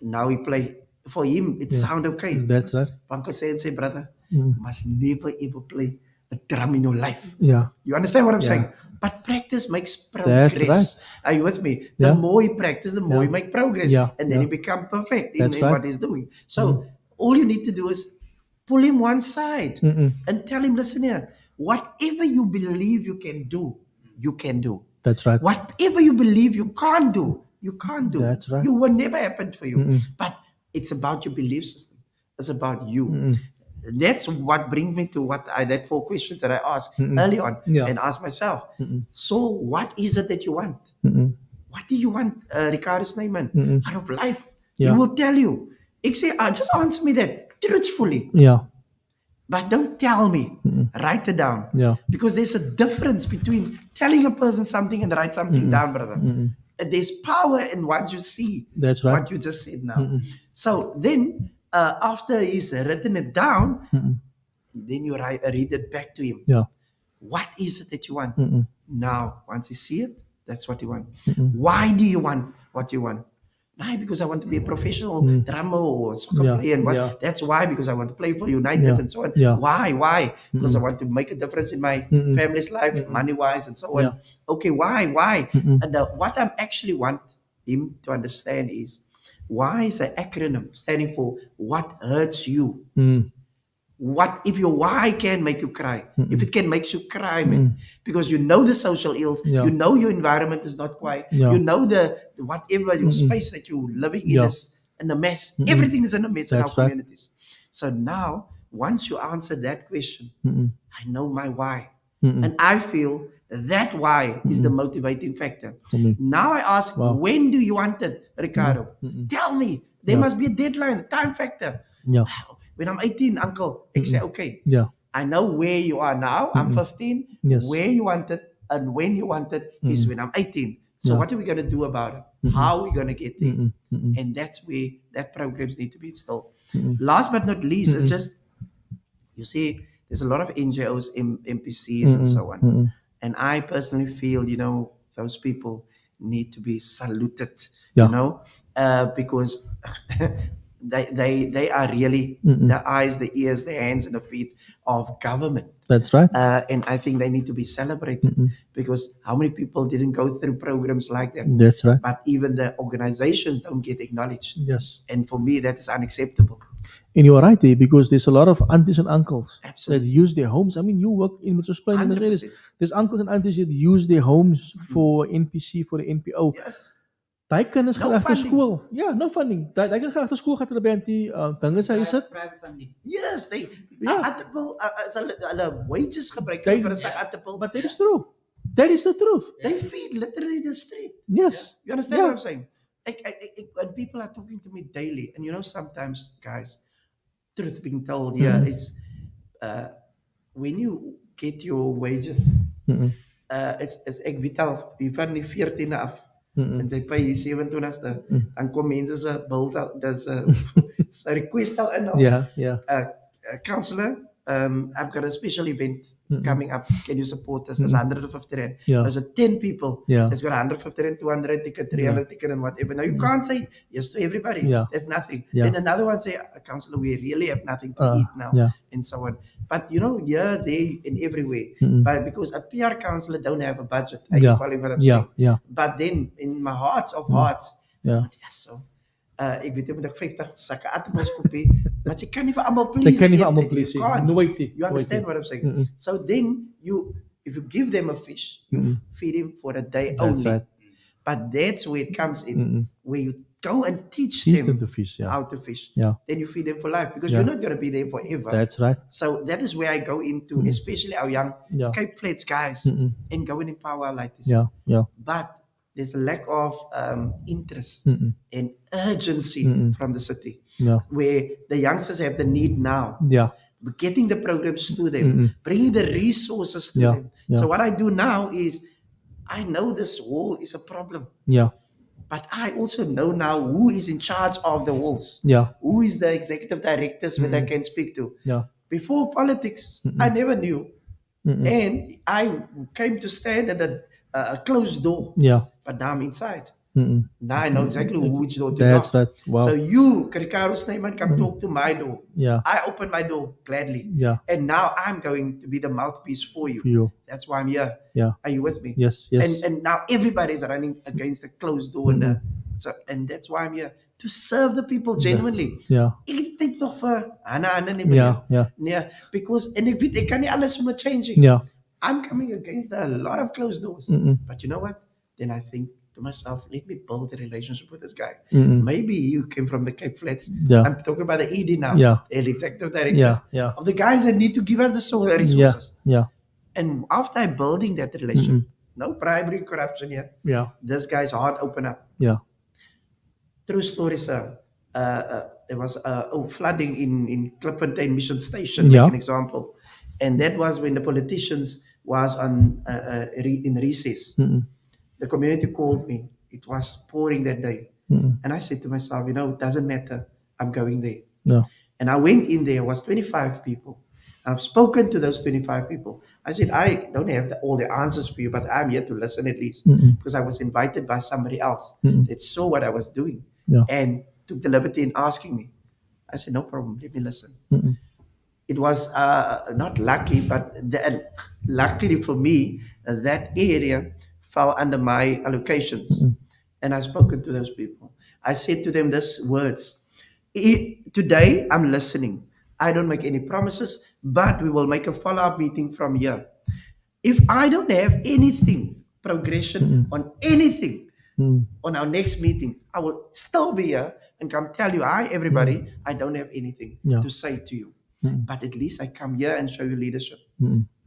Now he play. For him, it sound okay. That's right. Uncle Stan say, brother, you must never ever play a drum in your life. Yeah. You understand what I'm saying? But practice makes progress. That's right. Are you with me? The more you practice, the more you make progress. Yeah. And then you become perfect in That's right. what he's doing. So all you need to do is pull him one side and tell him, listen here, whatever you believe you can do, you can do. That's right. Whatever you believe you can't do, you can't do. That's right. You will never happen for you. But it's about your belief system. It's about you. That's what brings me to that 4 questions that I asked early on and asked myself. So what is it that you want? What do you want, Ricardo Snyman, out of life? He will tell you. I say, just answer me that truthfully. Yeah. But don't tell me. Write it down. Yeah. Because there's a difference between telling a person something and write something down, brother. And there's power in what you see. That's right. What you just said now. So then, after he's written it down, then you read it back to him. Yeah. What is it that you want? Now, once you see it, that's what you want. Why do you want what you want? Why? Because I want to be a professional drummer or soccer player. And what? That's why, because I want to play for United and so on. Why? Because I want to make a difference in my family's life, money-wise and so on. Okay, why? And what I actually want him to understand is, why is the acronym standing for what hurts you? What if your why can make you cry? If it can make you cry, man, because you know the social ills, you know your environment is not quiet, you know the whatever your space that you're living in is in a mess. Everything is in a mess in our communities. So now, once you answer that question, I know my why, and I feel that why is the motivating factor. Now I ask, when do you want it, Ricardo? Tell me. There must be a deadline, a time factor. When I'm 18, uncle, I say, okay, I know where you are now. I'm 15. Where you want it and when you want it is when I'm 18. So what are we going to do about it? How are we going to get there? And that's where that programs need to be installed. Last but not least, it's just, you see, there's a lot of NGOs, MPCs and so on. And I personally feel, those people need to be saluted, because they are really the eyes, the ears, the hands, and the feet of government. That's right. And I think they need to be celebrated because how many people didn't go through programs like that? That's right. But even the organizations don't get acknowledged. Yes. And for me, that is unacceptable. And you are right there, because there's a lot of aunties and uncles Absolutely. that use their homes. I mean, you work in Mitchell's Plain in the areas. 100%. There's uncles and aunties that use their homes for NPC, for the NPO. Yes. Daai kinders No gaan agter funding. skool. Ja, no funding. Daai kinders gaan agter skool gaan hulle by die dinge sy sit. Private funding. Yes, they Yeah. aardappel, as hulle wages gebruik They- vir 'n sak aardappel. But that is true. That is the truth. They feed literally the street. Yes. You understand Yeah. what I'm saying? When people are talking to me daily, and sometimes, guys, truth being told here is when you get your wages, is ek weet al, van die 14de af, en sy pay die 27ste, dan kom mense se bills al, dis 'n request al in al. Yeah. Counselor, I've got a special event coming up. Can you support us? It's 150 rand. Yeah. There's 10 people. Yeah. It's got 150 rand, 200 ticket, 300 ticket, and whatever. Now you can't say yes to everybody. Yeah. There's nothing. Yeah. Then another one say, Counselor, we really have nothing to eat now, Yeah. and so on. But here, there, and everywhere. But because a PR counselor don't have a budget. Are you following what I'm saying? Yeah. But then in my heart of hearts, Yeah. I thought, yes, so. Ek weet jy moet ek 50 sakke aardappels koopie, maar jy kan nie vir almal please. They can eet even almost nie. please. You can't. Nooit nie. You understand what I'm saying? So then if you give them a fish, you feed him for a day That's only. right. But that's where it comes in, where you go and teach Teach them them to fish. Yeah. how to fish. Yeah. Then you feed them for life because Yeah. you're not going to be there forever. That's right. So that is where I go into, especially our young Yeah. Cape Flats guys, and go and empower like this. Yeah. Yeah. But there's a lack of interest and urgency from the city, Yeah. where the youngsters have the need now. Yeah. Getting the programs to them, bringing the resources to Yeah. them. Yeah. So what I do now is, I know this wall is a problem, Yeah. but I also know now who is in charge of the walls. Yeah. Who is the executive directors that I can speak to. Yeah. Before politics, I never knew. And I came to stand at a closed door. Yeah. But now I'm inside. Now I know exactly which door to That's knock. right. Wow. So you, Krikaro Snyman, come talk to my door. Yeah. I open my door gladly. Yeah. And now I'm going to be the mouthpiece for you. For you. That's why I'm here. Yeah. Are you with me? Yes. Yes. And now everybody's running against the closed door. And that's why I'm here. To serve the people genuinely. Yeah. Ek dink nog vir nie Yeah. Yeah. Yeah, because en ek weet ek kan nie alles sommer changing. Yeah. I'm coming against a lot of closed doors. But you know what? Then I think to myself, let me build a relationship with this guy. Maybe you came from the Cape Flats. Yeah. I'm talking about the ED now. Yeah. The executive director. Yeah. Yeah. Of the guys that need to give us the Yeah. resources. Yeah. And after I building that relationship, no bribery, corruption here. Yeah. This guy's heart open up. Yeah. True story, sir. There was flooding in Klipfontein Mission Station, Yeah. like an example. And that was when the politicians was on in recess. The community called me. It was pouring that day. And I said to myself, it doesn't matter. I'm going there. No. And I went in there, was 25 people. I've spoken to those 25 people. I said, I don't have all the answers for you, but I'm here to listen at least. Because I was invited by somebody else that saw what I was doing and took the liberty in asking me. I said, no problem, let me listen. It was not lucky, but luckily for me, that area fell under my allocations. And I've spoken to those people. I said to them these words. Today, I'm listening. I don't make any promises, but we will make a follow-up meeting from here. If I don't have anything, progression on anything on our next meeting, I will still be here and come tell you, hi, everybody, I don't have anything to say to you. But at least I come here and show you leadership.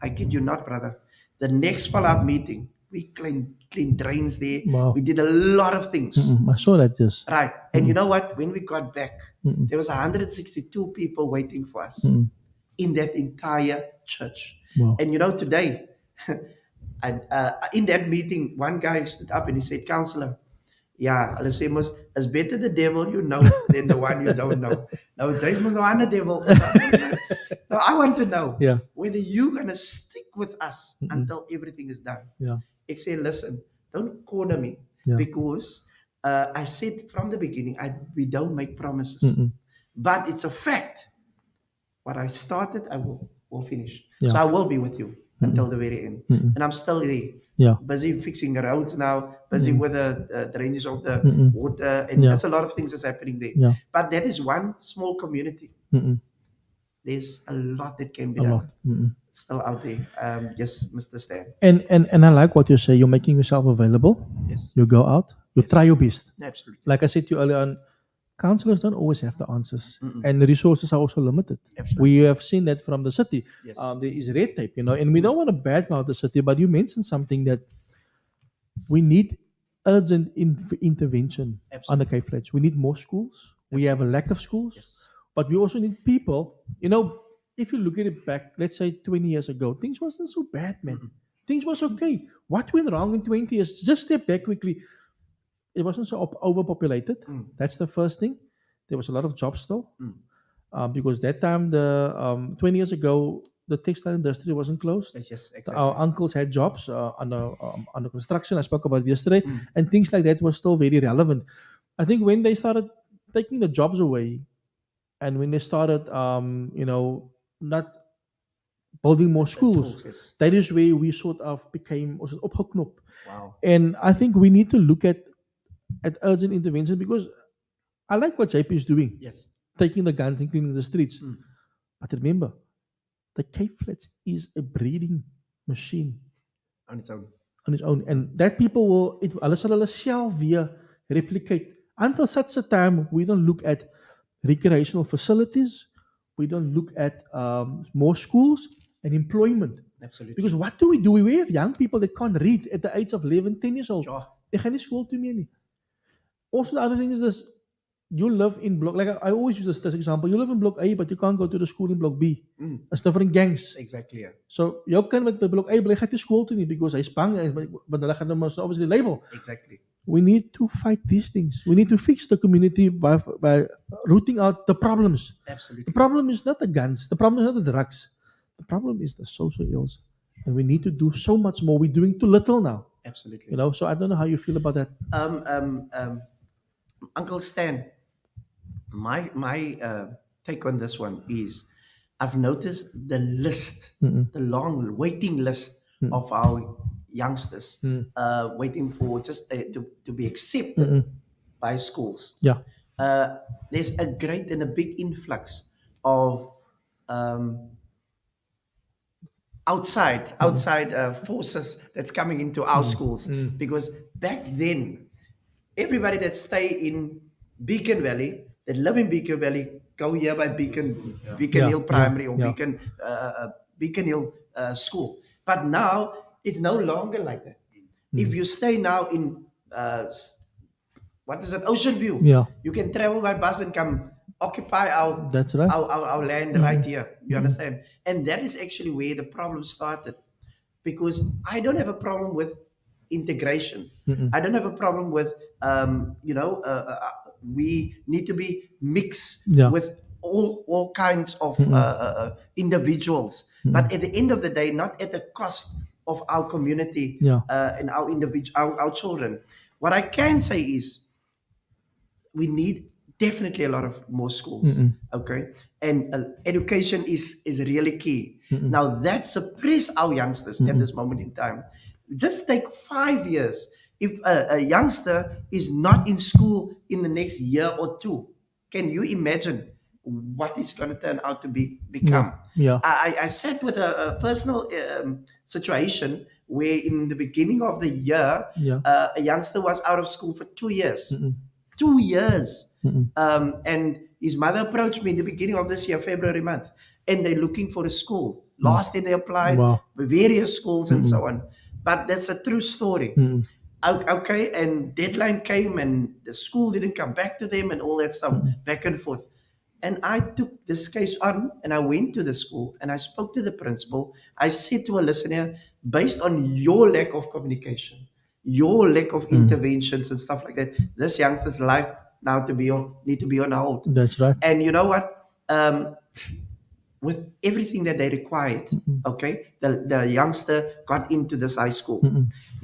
I kid you not, brother. The next follow-up meeting, we clean drains there. Wow. We did a lot of things. I saw that, yes. Right. And you know what? When we got back, there was 162 people waiting for us in that entire church. Wow. And today, in that meeting, one guy stood up and he said, Counselor, yeah, hulle sê mos, it's better the devil you know than the one you don't know. Now, it's mos the one the devil. Now, I want to know whether you're going to stick with us until everything is done. Yeah. I say, listen, don't corner me because I said from the beginning, we don't make promises. But it's a fact. What I started, I will finish. Yeah. So I will be with you until the very end. And I'm still there. Yeah. Busy fixing the roads now, busy with the drainage of the water. And there's a lot of things that's happening there. Yeah. But that is one small community. There's a lot that can be A done. lot. Still out there. Yes, Mr. Stan. And I like what you say. You're making yourself available. Yes. You go out. You try your best. Absolutely. Like I said to you earlier on, counselors don't always have the answers. And the resources are also limited. Absolutely. We have seen that from the city. Yes. There is red tape, and we don't want to badmouth the city, but you mentioned something that we need urgent intervention on the Cape Flats. We need more schools. We have a lack of schools. Yes. But we also need people. If you look at it back, let's say 20 years ago, things wasn't so bad, man. Things was okay. What went wrong in 20 years? Just step back quickly. It wasn't so overpopulated. That's the first thing. There was a lot of jobs still. Because that time, 20 years ago, the textile industry wasn't closed. Yes, exactly. Our uncles had jobs under construction. I spoke about it yesterday. And things like that were still very relevant. I think when they started taking the jobs away, and when they started, not building more schools, yes. that is where we sort of became opgeknop. Wow. And I think we need to look at urgent intervention, because I like what JP is doing, Yes. taking the guns and cleaning the streets. But remember, the Cape Flats is a breeding machine On its own. on its own. And that people will, hulle sal hulle self weer replicate Until such a time, we don't look at recreational facilities, we don't look at more schools and employment. Absolutely. Because what do? We have young people that can't read at the age of 11, 10 years old. Ja. They gaan nie school toe meer nie. Also, the other thing is this: you live in block. Like I always use this as example. You live in block A, but you can't go to the school in block B. It's different gangs. Exactly. Yeah. So jou kind met by block A bly gaan nie school toe nie because hy's bang en want hulle gaan hom obviously label. Exactly. We need to fight these things. We need to fix the community by rooting out the problems. Absolutely. The problem is not the guns. The problem is not the drugs. The problem is the social ills. And we need to do so much more. We're doing too little now. Absolutely. You know, so I don't know how you feel about that. Uncle Stan, my take on this one is, I've noticed the list, the long waiting list of our youngsters waiting for just to be accepted by schools. Yeah. There's a great and a big influx of outside forces that's coming into our schools, because back then everybody that stay in Beacon Valley, that live in Beacon Valley, go here by Beacon Hill Primary or Beacon Hill School. But now it's no longer like that. If you stay now in Ocean View, you can travel by bus and come occupy our That's right. our land right here. You understand? And that is actually where the problem started. Because I don't have a problem with integration. I don't have a problem with we need to be mixed with all kinds of individuals. But at the end of the day, not at the cost of our community and our children. What I can say is we need definitely a lot of more schools. Okay, and education is really key. Now that suppress our youngsters at this moment in time. Just take 5 years. If a youngster is not in school in the next year or two, can you imagine what it's going to turn out to become? I sat with a personal situation where in the beginning of the year, a youngster was out of school for 2 years. 2 years. And his mother approached me in the beginning of this year, February month, and they're looking for a school. Last year they applied with various schools and so on. But that's a true story. Okay, and deadline came and the school didn't come back to them and all that stuff, back and forth. And I took this case on and I went to the school and I spoke to the principal. I said to her, listen here, based on your lack of communication, your lack of interventions and stuff like that, this youngster's life now need to be on hold. That's right. And you know what? With everything that they required, okay, the youngster got into this high school.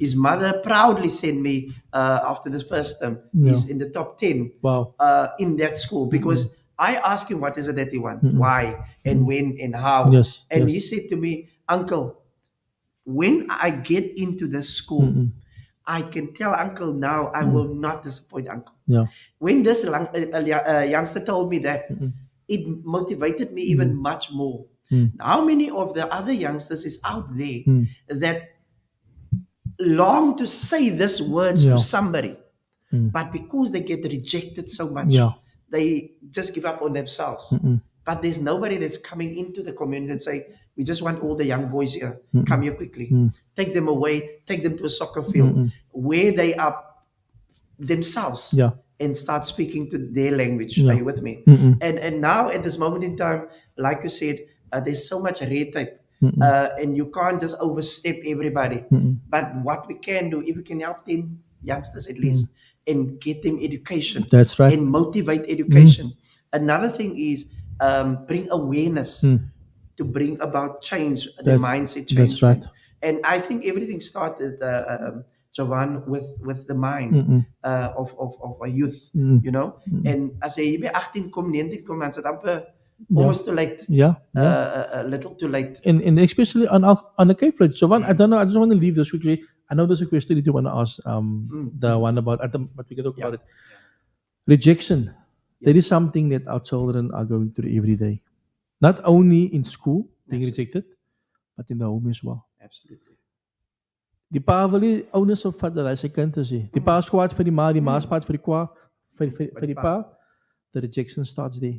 His mother proudly sent me after this first term. He's in the top 10 in that school because I asked him, what is it that he wants? Why? And when and how? And he said to me, Uncle, when I get into this school, I can tell Uncle now I will not disappoint Uncle. When this youngster told me that, it motivated me even much more. How many of the other youngsters is out there that long to say these words to somebody, but because they get rejected so much, they just give up on themselves. But there's nobody that's coming into the community and say, we just want all the young boys here. Come here quickly. Take them away. Take them to a soccer field where they are themselves and start speaking to their language. Are you with me? And now at this moment in time, like you said, there's so much red tape and you can't just overstep everybody. But what we can do, if we can help 10 youngsters at least and get them education. That's right. And motivate education. Another thing is bring awareness to bring about change, the mindset change. That's right. And I think everything started, Jovan, with the mind of a youth, you know. And as jy by 18 kom, 19 kom, dan is it amper almost too late. A little too late. And especially on the Cape Flats, Jovan, I don't know, I just want to leave this quickly. I know there's a question that you want to ask, the one about, but we can talk about it. Rejection. That is something that our children are going through every day. Not only in school, being rejected, but in the home as well. Absolutely. Die pa wil nie ouers opvat dat hy sy kind is nie. Die pa is kwaad vir die ma is kwaad vir die kwa, For the pa, the rejection starts there.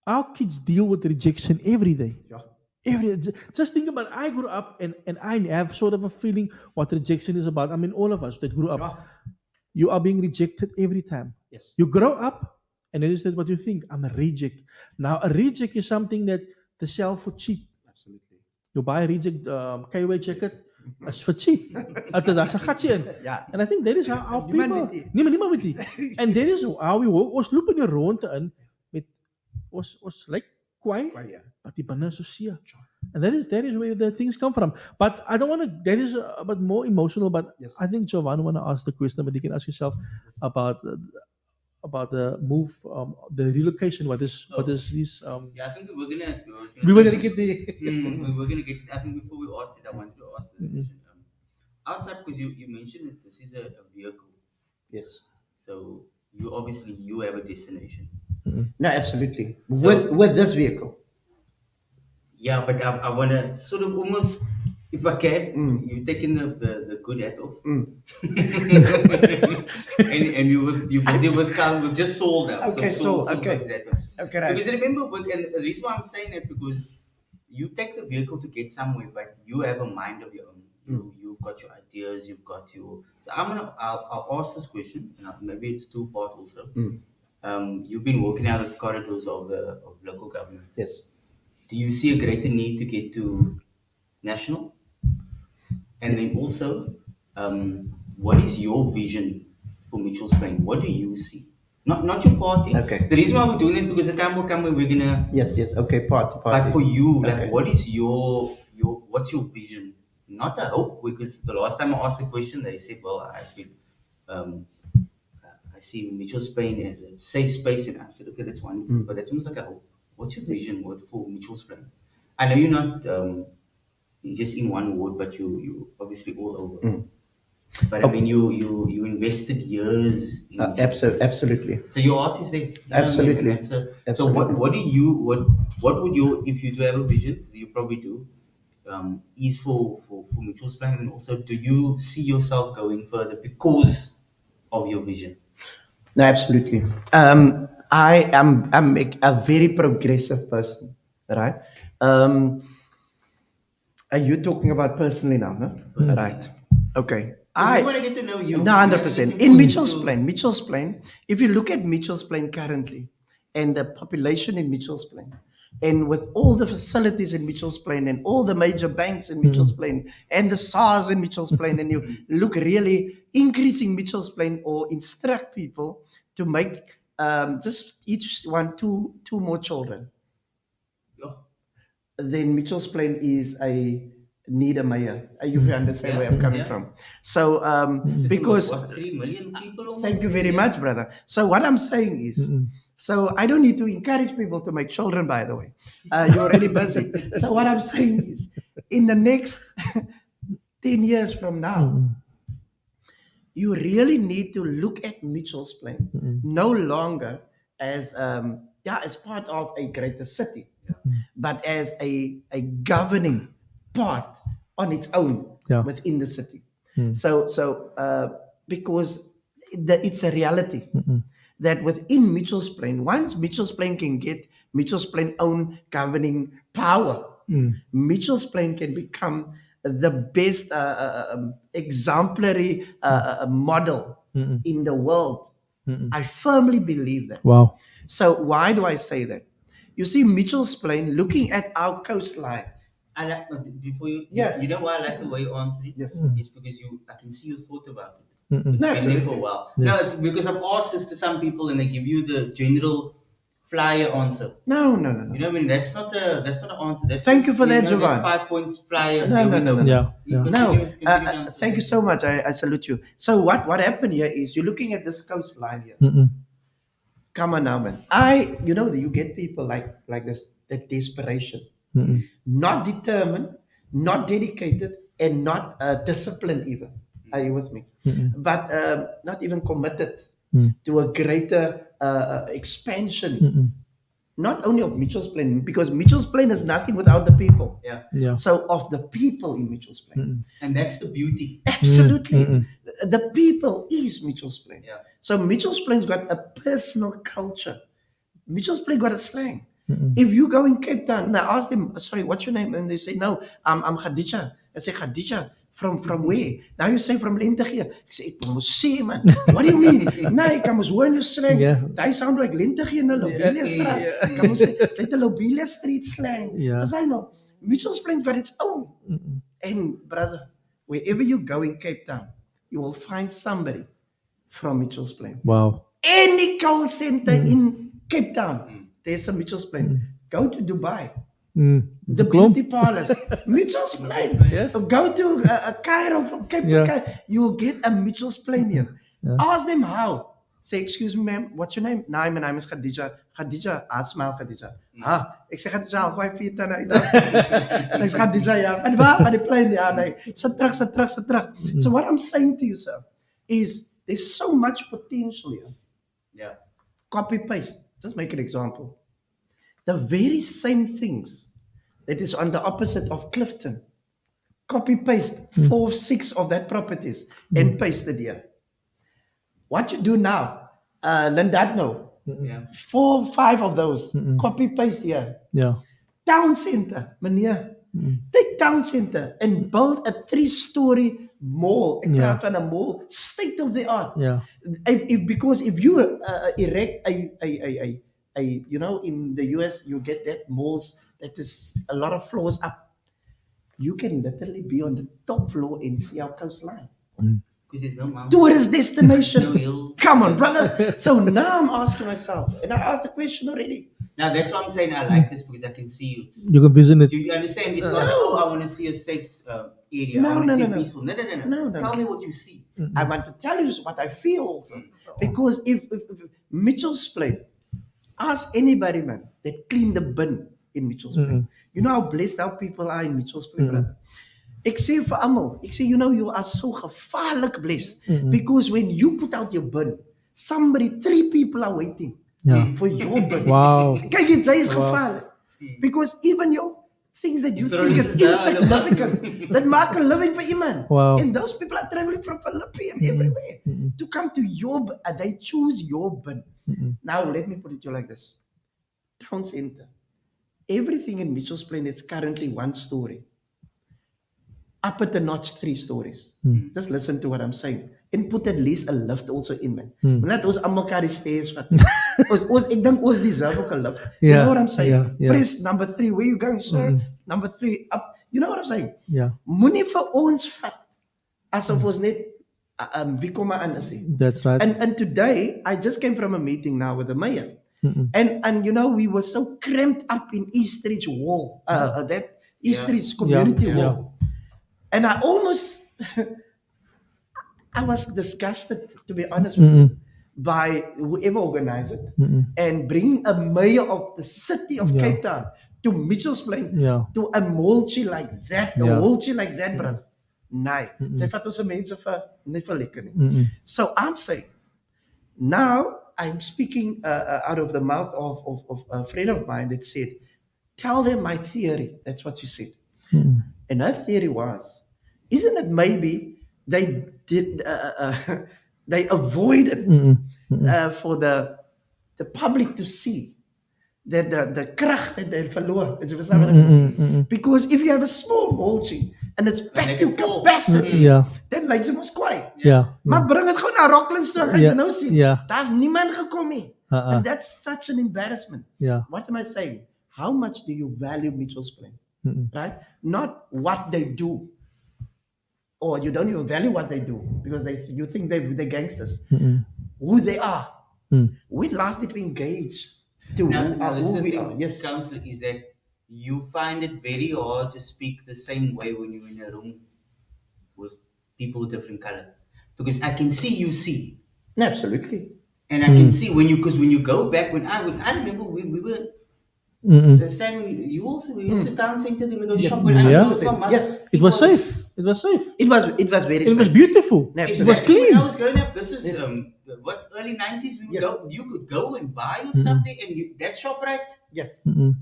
Our kids deal with rejection every day. Yeah. Just think about, I grew up and I have sort of a feeling what rejection is about. I mean, all of us that grew up, Yeah. you are being rejected every time. Yes. You grow up and that is what you think. I'm a reject. Now, a reject is something that they sell for cheap. Absolutely. You buy a reject KOA jacket, it's for cheap. Daar's 'n gatjie in. Yeah. And I think that is how our Niemand people... weet nie. Niemand weet nie. And that is how we work. Ons loop in die ronde in met ons lyk kwaai, Kwaai, ja. but die binne is so seer. And that is where the things come from. But I don't want to, that is a bit more emotional, but Yes. I think Jovan want to ask the question, but you can ask yourself about the move, the relocation. What is this? Yeah, I think we were gonna. We were gonna get the... We were gonna get it. I think before we asked it, I wanted to ask this question. Outside, because you mentioned that this is a vehicle, Yes. so you have a destination. No, absolutely. With this vehicle. Yeah, but I want to sort of almost, if I can, you've taken the good hat off. and you're busy with just Saul now. Okay, Saul, Saul, okay. that one. Okay, right. Because remember, and the reason why I'm saying that, because you take the vehicle to get somewhere, but you have a mind of your own. You've got your ideas, you've got your... So I'll ask this question, and maybe it's two-part also. You've been walking out of the corridors of local government. Yes. Do you see a greater need to get to national? And then also, what is your vision for Mitchell's Plain? What do you see? Not your party. Okay. The reason why we're doing it, because the time will come when we're gonna... Yes. Okay. Part. But for you, like, Okay. what is what's your vision? Not a hope, because the last time I asked the question, they said, well, I see Mitchell's Plain as a safe space, and I said, okay, that's one, but that's almost like a hope. What's your vision for Mitchell's Plain? I know you're not just in one ward, but you obviously all over. But I mean, you invested years in Absolutely. so your art is there. You know what I mean? Absolutely. And so Absolutely. what would your, if you do have a vision, you probably do, is for Mitchell's Plain, and also, do you see yourself going further because of your vision? No, absolutely. I am a very progressive person, right? Are you talking about personally now? No? Right. Okay. I want to get to know you. No, 100%. In Mitchell's Plain, if you look at Mitchell's Plain currently and the population in Mitchell's Plain, and with all the facilities in Mitchell's Plain and all the major banks in Mitchell's Plain and the SARS in Mitchell's Plain, and you look really increasing Mitchell's Plain or instruct people to make just each one two more children, then Mitchell's Plain is need a mayor. You understand where I'm coming from. So because 3 million people almost. Thank you very much, brother. So what I'm saying is, so I don't need to encourage people to make children, by the way. You're already busy. So what I'm saying is, in the next 10 years from now, you really need to look at Mitchell's Plain no longer as part of a greater city, but as a governing part on its own within the city. So because it's a reality that within Mitchell's Plain, once Mitchell's Plain can get Mitchell's Plain own governing power, Mitchell's Plain can become the best exemplary model in the world. I firmly believe that. Wow. So why do I say that? You see, Mitchell's Plain, looking at our coastline. I like, before you, Yes. You know why I like the way you answered it? Yes. It's because I can see you thought about it. It's No, been there absolutely. for a while. Yes. No, it's because I've asked this to some people and they give you the general flyer answer. No. You know what I mean? That's not the answer. That's Thank just, you for that, know, Jovan. 5-point flyer. No, Here we no, go. no. Yeah. No, thank you so much. I salute you. So what happened here is you're looking at this coastline here. Come on now, man. You get people like this, that desperation, not determined, not dedicated, and not disciplined even. Are you with me? But not even committed to a greater expansion. not only of Mitchell's Plain, because Mitchell's Plain is nothing without the people. Yeah. Yeah. So of the people in Mitchell's Plain. And that's the beauty. Absolutely. The people is Mitchell's Plain. Yeah. So Mitchell's Plain's got a personal culture. Mitchell's Plain got a slang. If you go in Cape Town, and I ask them, sorry, what's your name? And they say, no, I'm Khadija. I say, Khadija, from where? Now you say from Lentegie. I say, ek moet sê, man. What do you mean? Nee, ek moes hoor in jou slang. Yeah. They sound like Lentegie in the Lobelia Street. Ek moes sê, sy het 'n Lobelia Street slang. Yeah. Because I know, Mitchell's Plain's got its own. And brother, wherever you go in Cape Town, you will find somebody from Mitchell's Plain. Wow. Any call center in Cape Town, there's a Mitchell's Plain. Go to Dubai, the beauty parlors, Mitchell's Plain. Yes. Go to Cairo, from Cape to Cairo, you'll get a Mitchell's Plain here. Ask them how. Say, excuse me, ma'am, what's your name? No, my name is Khadija. Khadija, I smile Khadija. Ek sê Khadija, al gooi 4 tande uit. Sy sê Khadija, ja. En waar van die plein? Ja, nee. Sit terug. So what I'm saying to you, sir, is there's so much potential here. Yeah. Copy paste. Just make an example. The very same things that is on the opposite of Clifton. Copy paste 4 or 6 of that properties and paste it here. What you do now, Lindadno, 4 or 5 of those, copy paste here. Yeah. Town center, meneer. Take town center and build a 3-story mall. Ek praat van 'n mall, state of the art. Yeah. Because if you erect a you know, in the US you get that malls that is a lot of floors up. You can literally be on the top floor and see our coastline. Because there's no mountain. Tourist destination. No hills. Come on, brother. So now I'm asking myself, and I asked the question already. Now that's why I'm saying I like this, because I can see you. You can visit it. Do you understand? It's not, oh, I want to see a safe area. No, I want no, to see no, no. peaceful. No. Tell me what you see. I want to tell you what I feel also. Because if Mitchell's Plain, ask anybody, man, that clean the bin in Mitchell's Plain. You know how blessed our people are in Mitchell's Plain, brother. Ek sê vir almal, ek sê, you know, you are so gevaarlik blessed. Because when you put out your bin, 3 people are waiting for your bin. Wow. Kyk, dit is gevaarlik. Because even your things that you think is insignificant, that maak 'n living for iemand. Wow. And those people are traveling from Philippines everywhere to come to your bin. They choose your bin. Now, let me put it to you like this. Town center. Everything in Mitchell's Plain is currently 1 story. Up at the notch 3 stories. Just listen to what I'm saying. And put at least a lift also in, man. Laat ons almal mekaar die stairs vat. Ek dink ons deserve ook 'n lift. You know what I'm saying? Yeah. Press number 3. Where you going, sir? Number 3 up. You know what I'm saying? Yeah. Moenie vir ons vat asof ons net wie kom maar aan is. That's right. And today I just came from a meeting now with the mayor. And you know, we were so cramped up in East Ridge Wall, that East Ridge community wall. And I almost, I was disgusted, to be honest with you, by whoever organized it and bringing a mayor of the city of Cape Town to Mitchell's Plain to a moltjie like that, a moltjie like that, brother. Nee, sy vat ons mense vir nie vir lekker nie. So I'm saying, now I'm speaking out of the mouth of a friend of mine that said, tell them my theory. That's what she said. And her theory was, isn't it maybe they did they avoided for the public to see that the kracht that they verloor. Because if you have a small moltjie and it's back to capacity, then like ze mos kwaai. Maar bring dit gou na Rocklands toe, gaan jy nou sien. Daar's niemand gekom nie. And that's such an embarrassment. What am I saying? How much do you value Mitchell's Plain? Right? Not what they do. Or you don't even value what they do because you think they're gangsters. Who they are. When last did we engage to who we are? Yes. Counselor, is that you find it very hard to speak the same way when you're in a room with people with different color. Because I can see you see. Absolutely. And I can see when you go back, when I remember we were Sam, you also used to town center to go shop. Yes, it was safe. It was safe. It was very It was safe. beautiful. Absolutely. It was Exactly. clean. When I was growing up, this is Yes. what early 90s. We would Yes. go. You could go and buy your stuff there, and that ShopRite. Yes.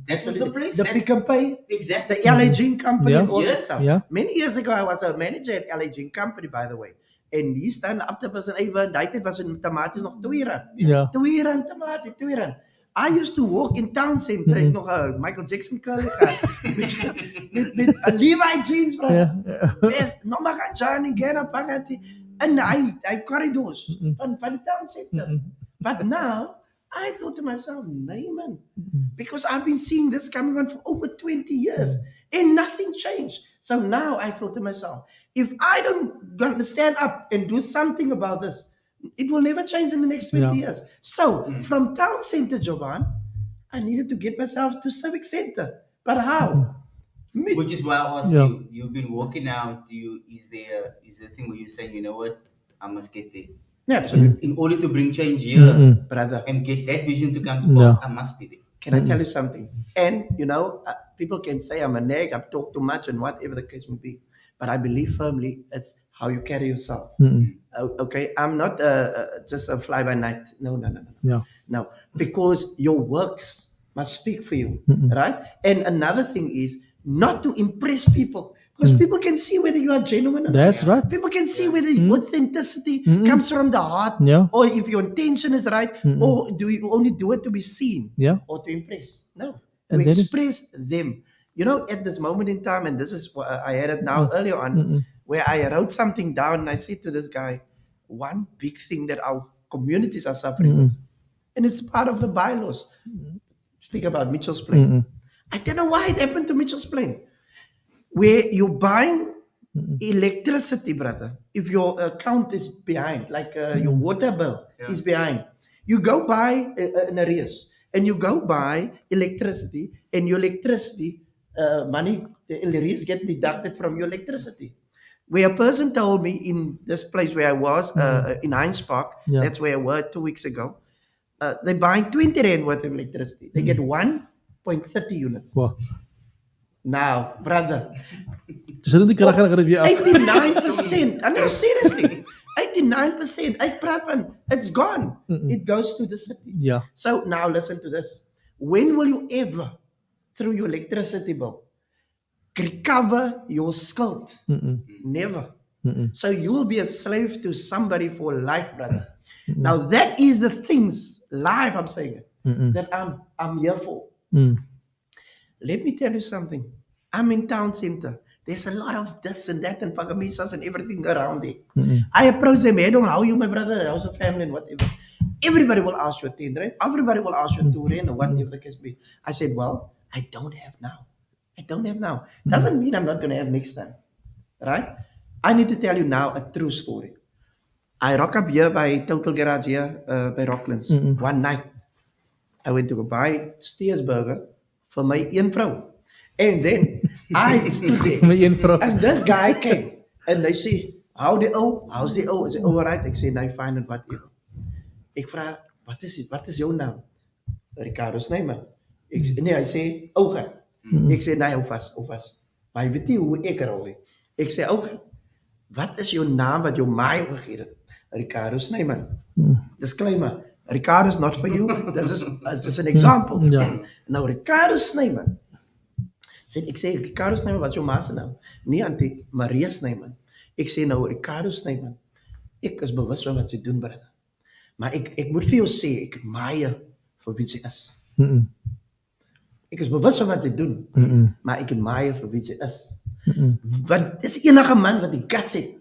That was the place. The that, Pick and Pay, exactly. the LA Gin Company, Yeah. and all that Yes. stuff. Yeah. Many years ago, I was a manager at LA Gin Company, by the way. En hier staan aptepas en even, die tijd was een tomaties nog R2. Yeah. R2 tomaten, R2. I used to walk in town center, ek nog een Michael Jackson curly gehad, met Levi jeans, brother. Yeah. Best, no gaan Johnny, Gena, Pagati, en hy corridors van the town center. But now, I thought to myself, nee man, because I've been seeing this coming on for over 20 years and nothing changed. So now I thought to myself, if I don't stand up and do something about this, it will never change in the next 20 years. So from town center, Jovan, I needed to get myself to civic center. But how? Which is why I asked Yeah. you. You've been walking out. Is there the thing where you're saying, you know what, I must get there. Yeah, absolutely. In order to bring change here Brother, and get that vision to come to pass, Yeah. I must be there. can I tell you something? And, people can say I'm a nag, I've talked too much, and whatever the case may be. But I believe firmly it's how you carry yourself. Okay, I'm not just a fly by night. No. Yeah. No, because your works must speak for you, right? And another thing is not to impress people, because people can see whether you are genuine or not. That's right. People can see whether authenticity comes from the heart, Yeah. or if your intention is right, or do you only do it to be seen Yeah. or to impress? No, And we that is- express them. At this moment in time, and this is what I had it now earlier on, where I wrote something down and I said to this guy, one big thing that our communities are suffering with, and it's part of the bylaws. Speak about Mitchell's Plain. I don't know why it happened to Mitchell's Plain, where you're buying electricity, brother. If your account is behind, like your water bill is behind, you go buy an arrears, and you go buy electricity, and your electricity money, the arrears get deducted from your electricity. Where a person told me in this place where I was, in Heinz Park, Yeah. that's where I was 2 weeks ago, they're buying 20 rand worth of electricity. They get 1.30 units. Wow. Now, brother, Dus hulle het die krag reg weer af. 89%. I know, seriously. 89%. I praat van, it's gone. It goes to the city. Yeah. So now listen to this. When will you ever, through your electricity bill, recover your skuld? Never. So you will be a slave to somebody for life, brother. Now that is the things, life I'm saying, that I'm here for. Let me tell you something. I'm in town center. There's a lot of this and that and pagamisas and everything around it. I approach them, hey, how are you, my brother? How's the family and whatever? Everybody will ask you a 10 rand. Everybody will ask you a 2 rand or whatever the case be. I said, well, I don't have now. Doesn't mean I'm not going to have next time. Right? I need to tell you now a true story. I rock up here by Total Garage here, by Rocklands. One night, I went to go buy Steersburger for my een vrou. And then I stood there. My een vrou. And this guy came. And they say, how's the O? I say, all right. I say, I find it whatever. Ik vraag, wat is jouw naam? Ricardo Snyman. Hij zei, Oga. Ik zei, nee, hou vast. Maar je weet niet hoe ik er al ben. Ik zei, Oga, wat is jouw naam wat jouw maai gegeven? Ricardo Snyman. Disclaimer. Ricardo is not for you. This is an example. Ja. Nou, Ricardo Snyman. Ik zei, Ricardo Snyman, wat is jouw ma's naam? Nee, auntie, Maria Snyman. Ik zei, nou, Ricardo Snyman. Ik is bewust van wat je doet, brother. Maar ik moet vir jou sê, ek admire je vir wie jy is. Ek is bewus van wat jy doen, maar ek admire je vir wie jy is. Want dis die enige man wat die guts het.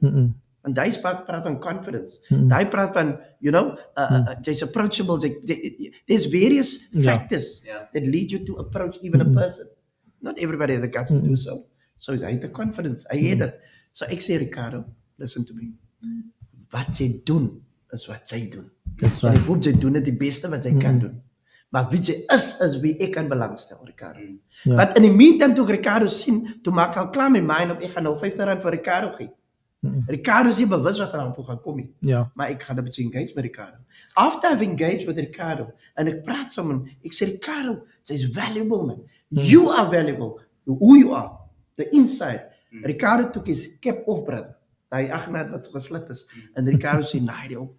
Want hy praat van confidence. Hy praat van, jy's approachable. There's various factors that lead you to approach even a person. Not everybody has the guts to do so. So hy het the confidence. Hy het het. So ek sê, Ricardo, listen to me. Wat jy doen, is wat jy doen. That's En right. ek hoop jy doen dit die beste wat jy kan doen. Maar wie jy is wie ek kan belangstel, Ricardo. Ja. But in die meantime, toe ek Ricardo sien, toe maak ek al klaar my mind op, ek gaan nou 50 rand vir Ricardo gee. Ricardo is nie bewus wat er aan toe gaan kom nie. Ja. Maar ek gaan 'n bietjie engage met Ricardo. After I've engaged with Ricardo, en ek praat saam met hom, ek sê, Ricardo, jy's valuable, man. You are valuable. Who you are, the inside. Ricardo took his cap off, brother. Hy agter wat so geslit is. En Ricardo sê, "Nee, die ou.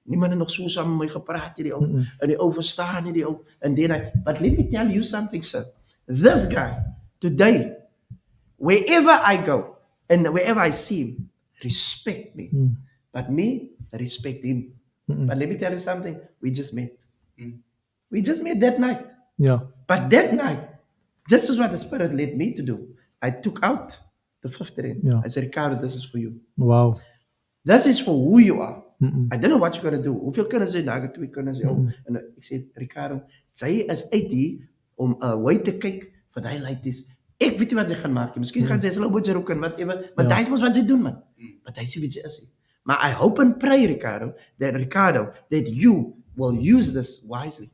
Niemand het nog so saam met my gepraat hierdie ou. En die ou verstaan hierdie ou." And then but let me tell you something, sir. This guy today, wherever I go and wherever I see him, respect me. But me, respect him. But let me tell you something. We just met. We just met that night. Yeah. But that night, this is what the Spirit led me to do. I took out the 50 rand. Yeah. I said, "Ricardo, this is for you. Wow. This is for who you are." I don't know what you're going to do. Hoeveel kinders jy nou? Ek het 2 kinders. En ek sê, "Ricardo, sy is uit hier om way te kyk vir die laities. Ek weet nie wat jy gaan maak nie. Miskien gaan sy hulle moet rook en whatever. Maar dis mos wat sy doen, man. Maar hy sê wie sy is. Maar I hope and pray, Ricardo, that you will use this wisely.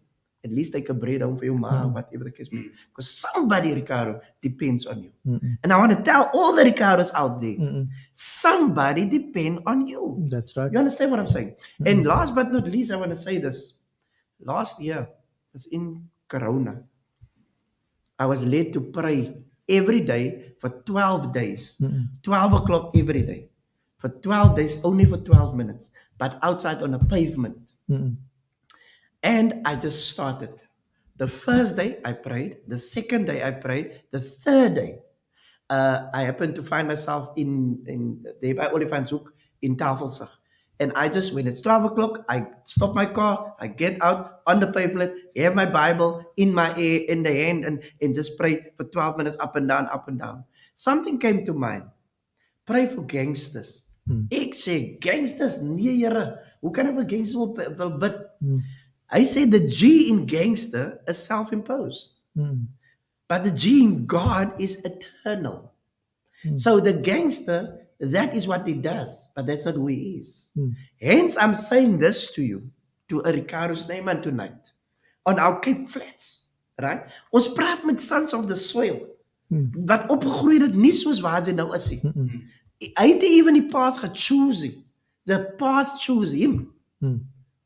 At least take a bread home for your mom, whatever the case may be. Because somebody, Ricardo, depends on you. And I want to tell all the Ricardos out there, somebody depend on you. That's right. You understand what I'm saying? And last but not least, I want to say this. Last year, was in Corona, I was led to pray every day for 12 days. 12 o'clock every day. For 12 days, only for 12 minutes. But outside on a pavement. And I just started. The first day I prayed. The second day I prayed. The third day, I happened to find myself in there by Olifantshoek in Tafelsig. And I just, when it's 12 o'clock, I stop my car, I get out on the pavement, have my Bible in the hand, and just pray for 12 minutes up and down, up and down. Something came to mind. Pray for gangsters. Ek sê, gangsters? Nee, Here. Hoe kan ek vir gangsters wil bid? I say the G in gangster is self-imposed. But the G in God is eternal. So the gangster, that is what he does, but that's not who he is. Hence, I'm saying this to you, to a Ricardo Snyman tonight, on our Cape Flats, right? Ons praat met sons of the soil, wat opgegroeid het nie soos waar hy nou is nie. Hy het even die path choosing. The path chose him.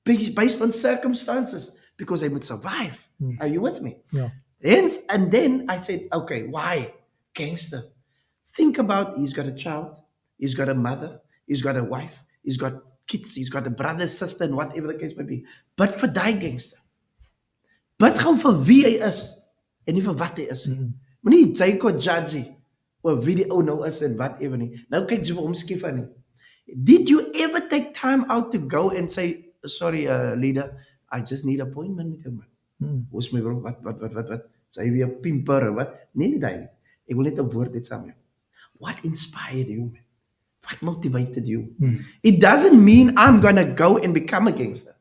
Based on circumstances, because they would survive. Are you with me? Yeah. Hence, and then I said, okay, why? Gangster. Think about, he's got a child, he's got a mother, he's got a wife, he's got kids, he's got a brother, sister, and whatever the case may be. But vir die gangster. Bid gou vir wie hy is, en nie vir wat hy is nie. Moenie Jacob judge nie, oor wie die ou nou is en whatever nie. Nou kyk jy vir hom skief aan nie. Did you ever take time out to go and say, sorry, leader, I just need appointment with him. Hoe's my bro, wat? Sy weer pimper, wat? Nee, nie die. Ek wil net 'n woord hê saam met jou. What inspired you, man? What motivated you? It doesn't mean I'm gonna go and become a gangster,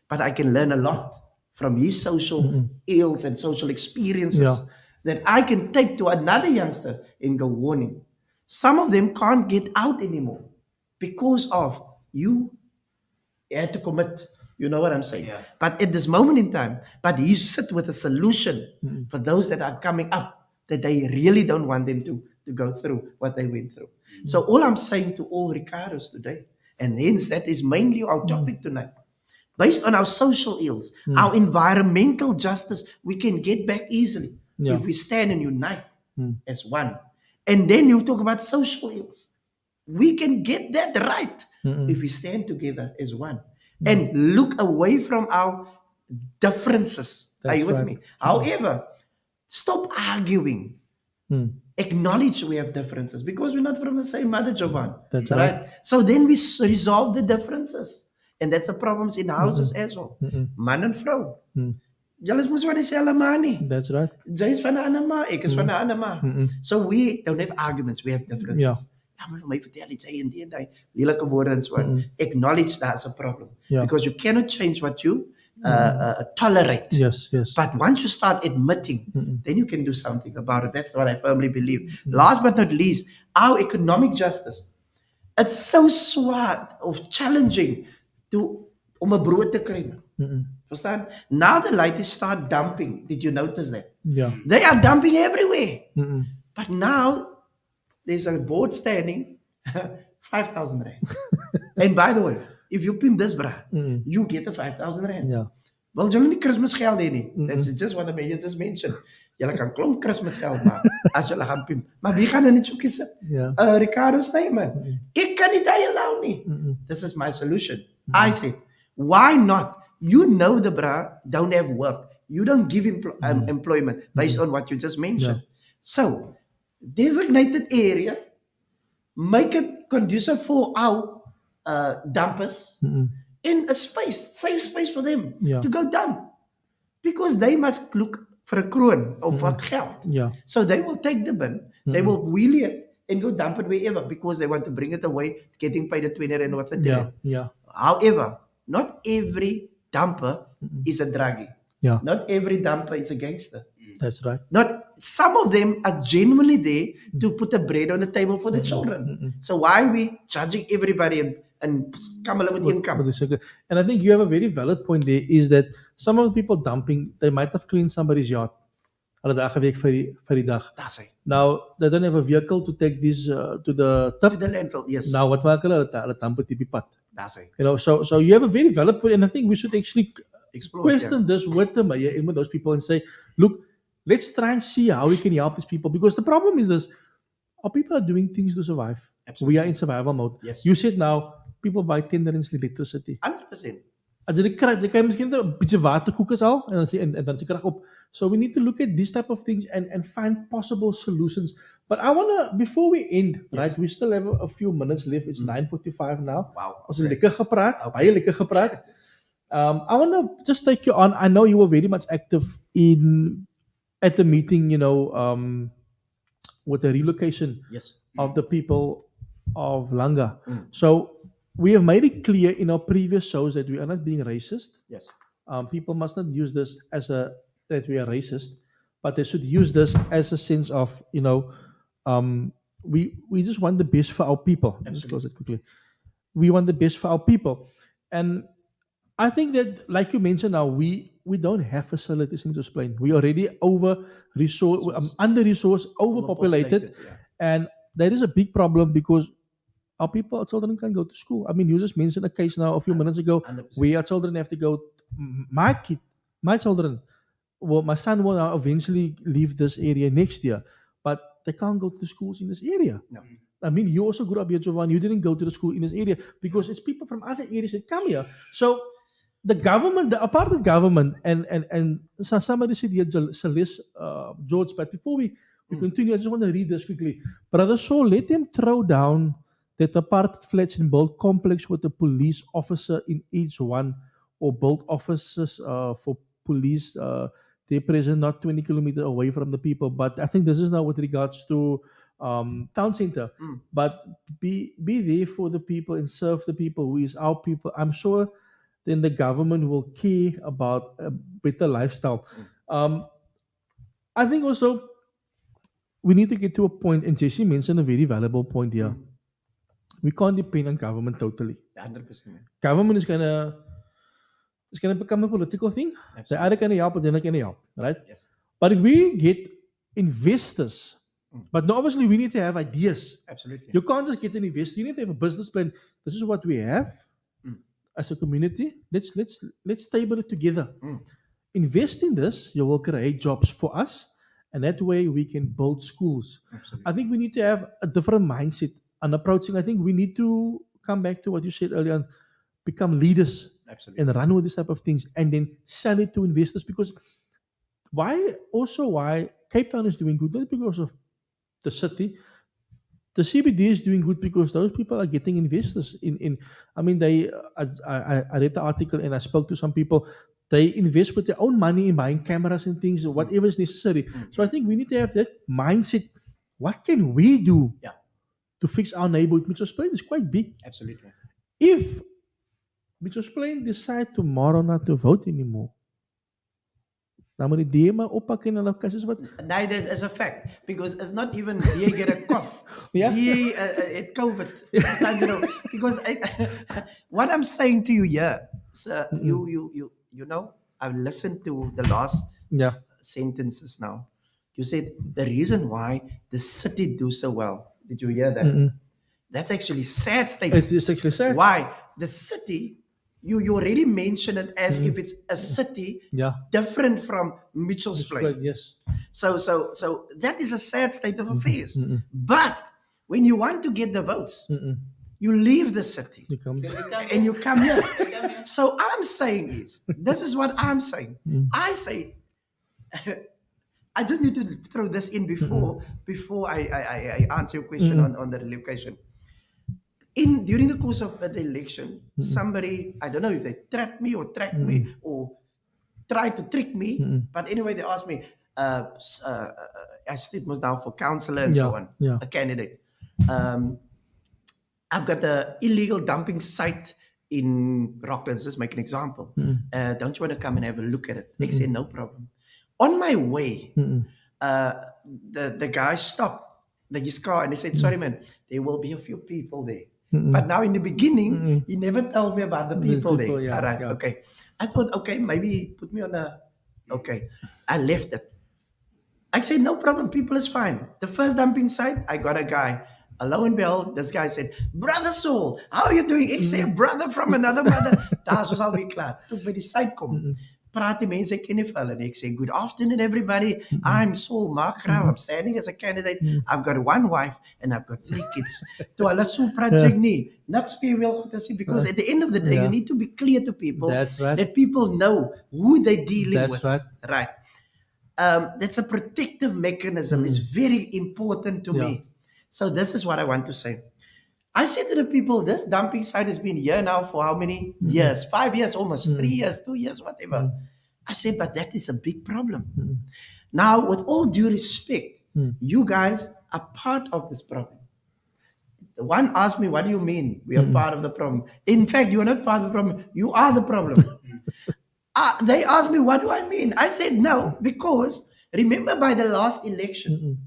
but I can learn a lot from his social ills and social experiences that I can take to another youngster and go warning. Some of them can't get out anymore because of you had to commit. You know what I'm saying? Yeah. But at this moment in time, but you sit with a solution for those that are coming up, that they really don't want them to go through what they went through. So all I'm saying to all Ricardos today, and hence that is mainly our topic tonight, based on our social ills, our environmental justice, we can get back easily if we stand and unite as one. And then you talk about social ills. We can get that right if we stand together as one and look away from our differences. Are you with me? However, stop arguing. Acknowledge we have differences because we're not from the same mother, Jovan. That's right. So then we resolve the differences. And that's the problems in houses as well. Man en vrou. Julle is mos van dieselfde ma nie. That's right. Jy is van 'n ander ma, ek is van 'n ander ma. So we don't have arguments, we have differences. Ja. Maar my vertel iets hy en die lelike woorde en so. Acknowledge that's a problem. Yeah. Because you cannot change what you tolerate. Yes. But once you start admitting, then you can do something about it. That's what I firmly believe. Last but not least, our economic justice. It's so swaar of challenging om 'n brood te kry. Understand? Now the ladies start dumping. Did you notice that? Yeah. They are dumping everywhere. But now there's a board standing, 5,000 rand. And by the way, if you pin this bra, you get the 5,000 rand. Yeah. Well, jy nie Christmas geld hê nie. That's just what the mayor just mentioned. Julle kan klomp Kersfeesgeld maak as julle gaan pimp. Maar wie gaan in die soekie sit? Yeah. Ricardo Snyman. Ek kan nie die allow nie. This is my solution. I said, why not? You know the bra don't have work. You don't give employment based on what you just mentioned. So, designated area, make it conducive for our dumpers in a space, safe space for them to go dump. Because they must look for a kroon of geld. Yeah. So they will take the bin, they will wheel it and go dump it wherever because they want to bring it away, getting paid at 20 rand or 30 rand. Yeah. However, not every dumper is a druggie. Yeah. Not every dumper is a gangster. That's right. Not some of them are genuinely there to put the bread on the table for the children. So why are we judging everybody and come along with income? And I think you have a very valid point there, is that some of the people dumping, they might have cleaned somebody's yard. Hulle daar gewerk vir die dag. That's it. Now, they don't have a vehicle to take this to the tip. To the landfill, yes. Now, what maak hulle dump it die pad. That's it. You know, so you have a very valid point, and I think we should actually Explore, question this with them, with those people, and say, look, let's try and see how we can help these people, because the problem is this: our people are doing things to survive. Absolutely. We are in survival mode. Yes. You said now people buy 10 rand electricity. 100%. As jy kan miskien 'n bietjie water kook is al en dan se krag op. So we need to look at these type of things and find possible solutions. But I want to, before we end, right, we still have a few minutes left. It's 9:45 now. Wow. Ons het lekker gepraat, baie lekker gepraat. I want to just take you on. I know you were very much active at the meeting, with the relocation of the people of Langa. So we have made it clear in our previous shows that we are not being racist. Yes. People must not use this as that we are racist, but they should use this as a sense of, we just want the best for our people. Let's close it quickly. We want the best for our people. And I think that, like you mentioned now, we don't have facilities in Spain. We already under-resourced, overpopulated. And that is a big problem because our people, our children can't go to school. I mean, you just mentioned a case now a few minutes ago 100%. Where our children have to go. My children, my son will now eventually leave this area next year, but they can't go to schools in this area. No. I mean, you also grew up here, Jovan. You didn't go to the school in this area because it's people from other areas that come here. So the government, the apartheid government, and somebody said here, Celeste, George, but before we continue, I just want to read this quickly. Brother Saul, let them throw down that apartheid flats and build complex with a police officer in each one, or build offices for police. They're present not 20 kilometers away from the people. But I think this is now with regards to town center. But be there for the people and serve the people who is our people. I'm sure then the government will care about a better lifestyle. I think also we need to get to a point, and Jesse mentioned a very valuable point here. We can't depend on government totally. 100%. Government is gonna become a political thing. They're either gonna help or they're not gonna help, right? Yes. But if we get investors, but no, obviously we need to have ideas. Absolutely. You can't just get an investor. You need to have a business plan. This is what we have as a community. Let's table it together. Invest in this. You will create jobs for us, and that way we can build schools. Absolutely. I think we need to have a different mindset on approaching. I think we need to come back to what you said earlier on, become leaders. Absolutely. And run with this type of things and then sell it to investors. Because why Cape Town is doing good, not because of the city. The CBD is doing good because those people are getting investors I read the article and I spoke to some people. They invest with their own money in buying cameras and things, whatever is necessary. So I think we need to have that mindset. What can we do to fix our neighborhood? Mitchell's Plain is quite big. Absolutely. If Mitchell's Plain decide tomorrow not to vote anymore, dan moet die DMA oppak en hulle kasses wat... Nee, that is a fact. Because it's not even they get a cough. Yeah. They it COVID. Because what I'm saying to you here, sir, you know, I've listened to the last sentences now. You said the reason why the city do so well. Did you hear that? That's actually sad statement. It is actually sad. Why? The city, you already mentioned it as if it's a city different from Mitchell's Plain. Yes. So that is a sad state of affairs. But when you want to get the votes, you leave the city You come. and you come here. So I'm saying is, this is what I'm saying. I say, I just need to throw this in before I answer your question on the relocation. During the course of the election, somebody, I don't know if they trapped me or tracked me or tried to trick me, but anyway, they asked me, I stood most now for councillor and so on, a candidate. I've got an illegal dumping site in Rocklands, just make an example. Don't you want to come and have a look at it? They said, no problem. On my way, the guy stopped his car and he said, sorry man, there will be a few people there. But now in the beginning, he never told me about the people there. Yeah, all right, okay. I thought, okay, maybe put me on a, okay. I left it. I said, no problem, people is fine. The first dumping site, I got a guy. Lo and behold, this guy said, Brother Saul, how are you doing? Ek sê, brother from another mother. Daar was alweer klaar. Toe by die site kom, praat die mense, ek ken nie vir hulle nie. Ek sê, good afternoon everybody. I'm Saul Markgraaf. I'm standing as a candidate. I've got one wife and I've got 3 kids. Toe hulle so project nie. Niks vir wil goed as because at the end of the day, you need to be clear to people. That's right. That people know who they're dealing with. That's right. Right. That's a protective mechanism. It's very important to me. So this is what I want to say. I said to the people, this dumping site has been here now for how many years? 5 years, almost 3 years, 2 years, whatever. I said, but that is a big problem. Now, with all due respect, you guys are part of this problem. The one asked me, what do you mean we are part of the problem? In fact, you are not part of the problem. You are the problem. They asked me, what do I mean? I said, no, because remember by the last election,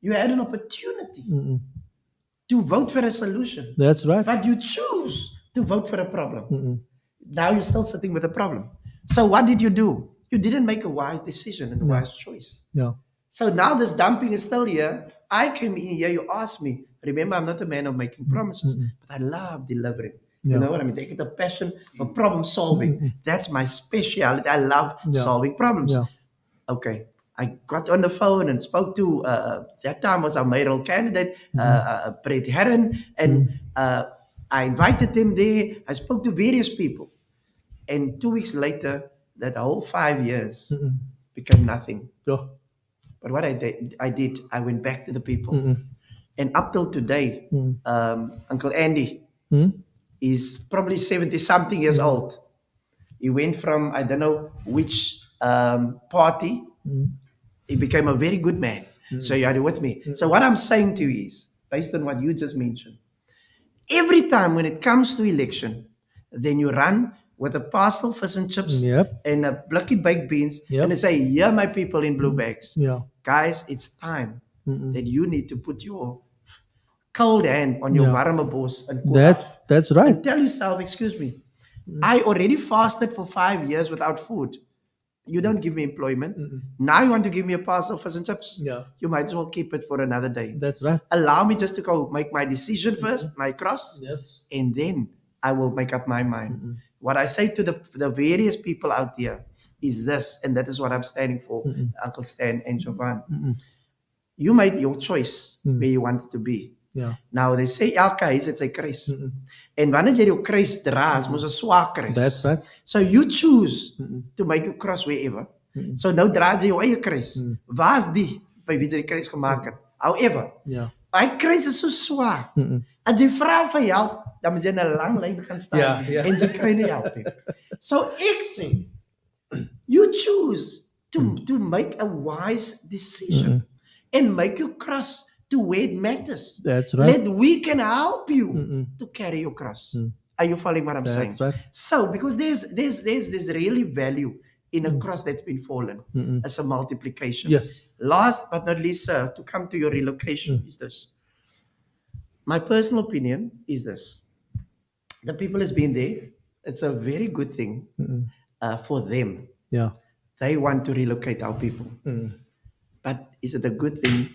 you had an opportunity to vote for a solution. That's right. But you choose to vote for a problem. Now you're still sitting with a problem. So what did you do? You didn't make a wise decision and a wise choice. Yeah. So now this dumping is still here. I came in here, you asked me. Remember, I'm not a man of making promises, but I love delivering. You know what I mean? They get a passion for problem solving. That's my specialty. I love solving problems. Okay. I got on the phone and spoke to, that time was our mayoral candidate, Brett Herren, and I invited them there. I spoke to various people. And 2 weeks later, that whole 5 years became nothing. Yeah. But what I did, I went back to the people. And up till today, Uncle Andy is probably 70-something years old. He went from, I don't know which party. He became a very good man. So you are with me. So what I'm saying to you is, based on what you just mentioned, every time when it comes to election, then you run with a parcel fish and chips and a blocky baked beans and they say, here my people in blue bags. Guys, it's time that you need to put your cold hand on your warme bos and that's right. and tell yourself, excuse me, I already fasted for 5 years without food. You don't give me employment. Now you want to give me a parcel of fish and chips. You might as well keep it for another day. That's right. Allow me just to go make my decision first, my cross, and then I will make up my mind. What I say to the various people out there is this, and that is what I'm standing for, Uncle Stan and Jovan. You made your choice where you wanted to be. Nou, they say elke huis het sy kruis. En wanneer jy jou kruis dra, is mos 'n swaar kruis. That's right. So you choose to make your cross wherever. So nou dra jy jou eie kruis. Waar's die by wie jy die kruis gemaak het? However, my kruis is so swaar. As jy vra vir help, dan moet jy in 'n lang lyn gaan staan en jy kry nie help nie. So ek sê, you choose to make a wise decision and make your cross to where it matters. That's right. That we can help you to carry your cross. Are you following what I'm saying? Right. So, because there's really value in a cross that's been fallen as a multiplication. Yes. Last but not least, sir, to come to your relocation is this. My personal opinion is this. The people has been there. It's a very good thing for them. Yeah. They want to relocate our people. But is it a good thing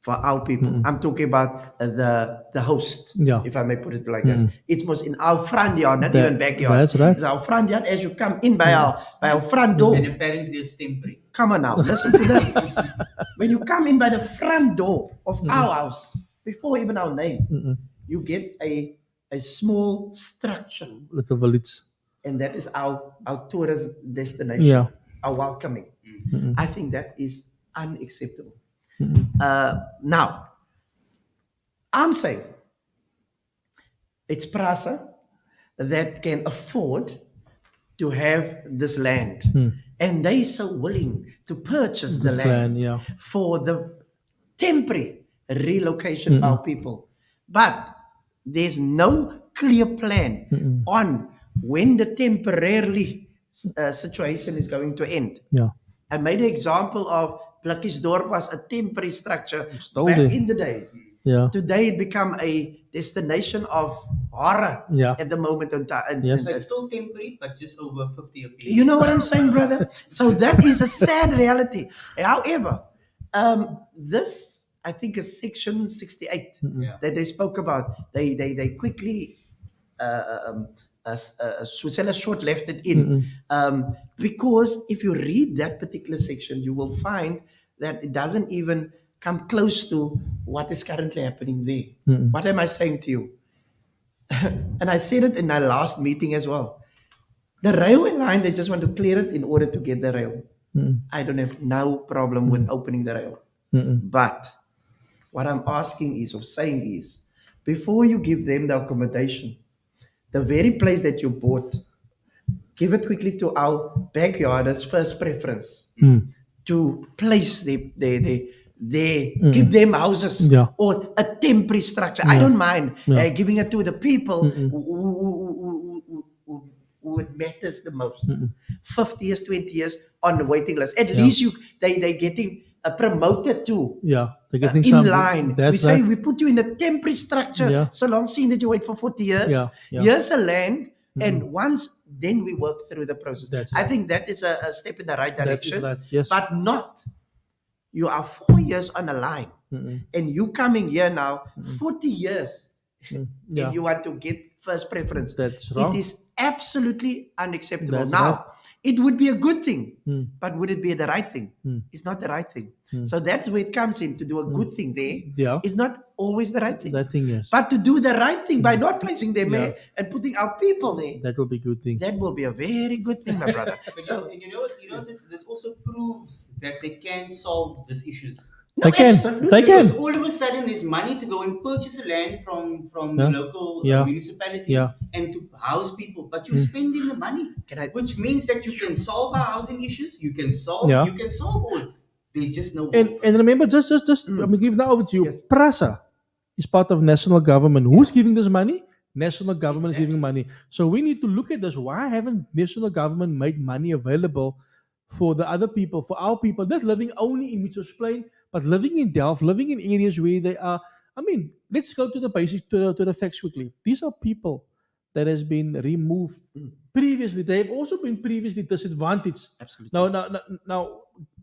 for our people. I'm talking about the host, Yeah. if I may put it like that. It was in our front yard, not even backyard. That's right. It's our front yard as you come in by our front door. And apparently it's temporary. Come on now, listen to this. When you come in by the front door of our house, before even our name, you get a small structure, Little village. and that is our tourist destination, Yeah. our welcoming. I think that is unacceptable. Now, I'm saying it's Prasa that can afford to have this land, and they so willing to purchase the This land land, yeah. for the temporary relocation of our people. But there's no clear plan on when the temporarily situation is going to end. Yeah. I made an example of Blikkiesdorp was a temporary structure Still back there. in the days. Yeah. Today it become a destination of horror Yeah. at the moment in time. Yes. So it's still temporary, but just over 50 a period. You know what I'm saying, brother? So that is a sad reality. However, this I think is section 68 that they spoke about. They quickly short left it in because if you read that particular section, you will find that it doesn't even come close to what is currently happening there. What am I saying to you? And I said it in our last meeting as well. The railway line, they just want to clear it in order to get the rail. I don't have no problem with opening the rail. But what I'm asking is, or saying is, before you give them the accommodation, the very place that you bought, give it quickly to our backyard as first preference to place give them houses or a temporary structure. I don't mind giving it to the people who it matters the most. 50 years, 20 years on the waiting list. At least they're getting promoted to Yeah. They're getting in some, line. That's We say right. we put you in a temporary structure so long seeing that you wait for 40 years. Here's a land, and once then we work through the process. That's I right. think that is a step in the right That is direction. right. Yes. But not you are 4 years on a line and you coming here now 40 years and you want to get first preference. That's wrong. It is absolutely unacceptable. That's Now right. it would be a good thing, but would it be the right thing? It's not the right thing. So that's where it comes in. To do a good thing there Yeah. is not always the right thing. That thing, yes. But to do the right thing by not placing them there and putting our people there, That will be a good thing. that will be a very good thing, my brother. So And you know what? This also proves that they can solve these issues. no, They can. absolutely. They can. Because all of a sudden there's money to go and purchase a land from the local municipality and to house people, but you're spending the money, which means that you can solve our housing issues. You can solve all. There's just no. And remember, just I'm giving that over to you. Yes. Prasa is part of national government. Who's giving this money? National government is giving money. So we need to look at this. Why haven't national government made money available for the other people, for our people, not living only in Mitchell's Plain, but living in Delft, living in areas where they are. I mean, let's go to the basic, to the facts quickly. These are people that has been removed previously. They have also been previously disadvantaged. Absolutely. Now,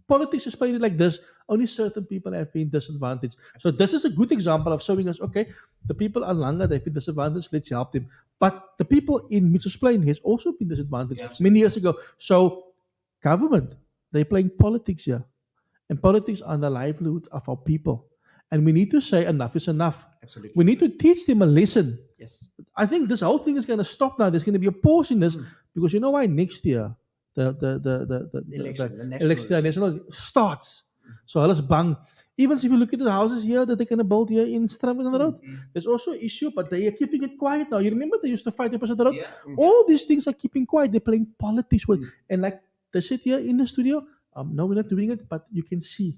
politics is played like this. Only certain people have been disadvantaged. So this is a good example of showing us, okay, the people on Langa, they've been disadvantaged, let's help them. But the people in Mitchell's Plain has also been disadvantaged many years ago. So government, they're playing politics here. And politics are the livelihood of our people. And we need to say enough is enough. Absolutely. We need to teach them a lesson. Yes. I think this whole thing is going to stop now. There's going to be a pause in this because you know why? Next year, the national starts. So alles bang. Even if you look at the houses here that they're going to build here in Strammen on the road, there's also an issue, but they are keeping it quiet now. You remember they used to fight opposite the road? Yeah. All these things are keeping quiet. They're playing politics with, and like they sit here in the studio. No, we're not doing it, but you can see.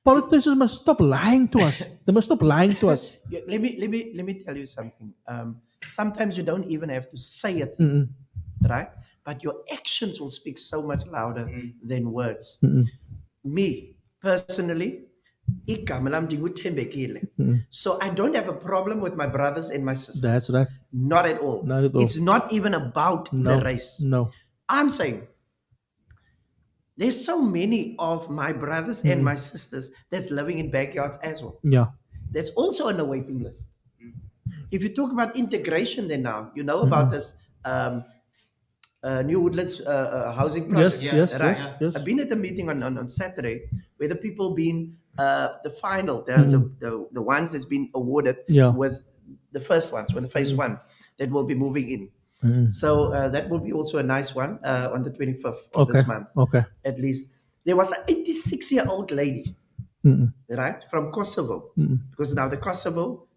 Politicians must stop lying to us. They must stop lying to us. Yeah, let me tell you something. Sometimes you don't even have to say it, right? But your actions will speak so much louder than words. Me personally, so I don't have a problem with my brothers and my sisters. That's right. Not at all. Not at all. It's not even about the race. No. I'm saying there's so many of my brothers and my sisters that's living in backyards as well. Yeah. That's also on the waiting list. If you talk about integration, then now you know about this New Woodlands housing project, Yes. right? Yes. I've been at a meeting on Saturday where the people been the final, the ones that's been awarded Yeah. with the first ones, with the phase one that will be moving in. So that will be also a nice one on the 25th of this month. Okay. At least there was an 86-year-old lady, right, from Kosovo, because now the Kosovo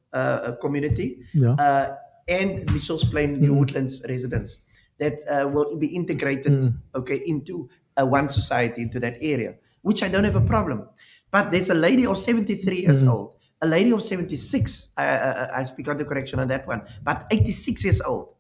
community Yeah. and Mitchell's Plain New Woodlands residents that will be integrated, okay, into one society, into that area, which I don't have a problem. But there's a lady of 73 years old, a lady of 76, I speak on the correction on that one, but 86 years old.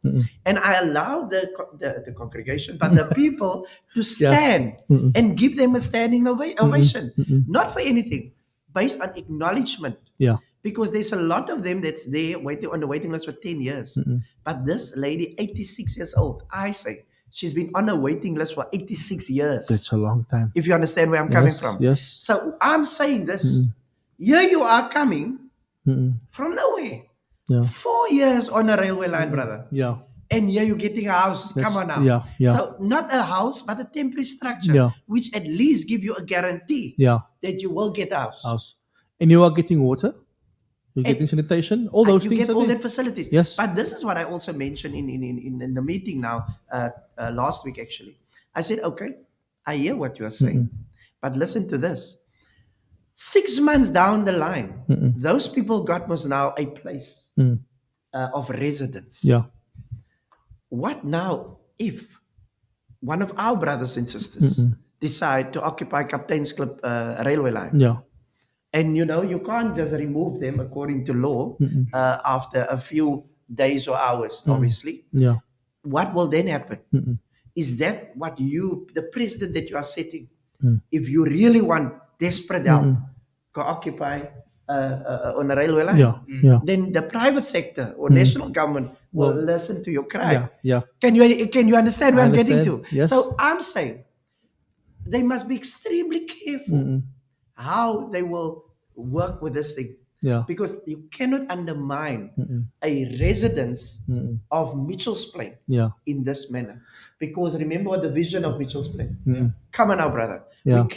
And I allow the congregation, but the people to stand and give them a standing ovation, not for anything, based on acknowledgement. Yeah. Because there's a lot of them that's there waiting on the waiting list for 10 years. But this lady, 86 years old, I say, she's been on a waiting list for 86 years. That's a long time. If you understand where I'm coming from. Yes. So I'm saying this. Here you are coming from nowhere. Yeah. 4 years on a railway line, brother. Yeah. And here you're getting a house. Come on now. Yeah. So not a house, but a temporary structure, Yeah. which at least give you a guarantee that you will get a house. And you are getting water. You're getting sanitation. All those you things. get all that facilities. Yes. But this is what I also mentioned in the meeting now last week. Actually, I said, okay, I hear what you are saying, but listen to this. 6 months down the line, those people got was now a place of residence. Yeah. What now if one of our brothers and sisters decide to occupy Captain's Club railway line? Yeah. And you can't just remove them according to law after a few days or hours, obviously. Yeah. What will then happen? Is that what the precedent that you are setting? If you really want desperate help to occupy on a railway line, then the private sector or national government will listen to your cry. Yeah. Can you understand where I'm getting to? Yes. So I'm saying they must be extremely careful how they will work with this thing. Yeah. Because you cannot undermine a residence of Mitchell's Plain in this manner. Because remember the vision of Mitchell's Plain. Come on now, brother. Yeah. We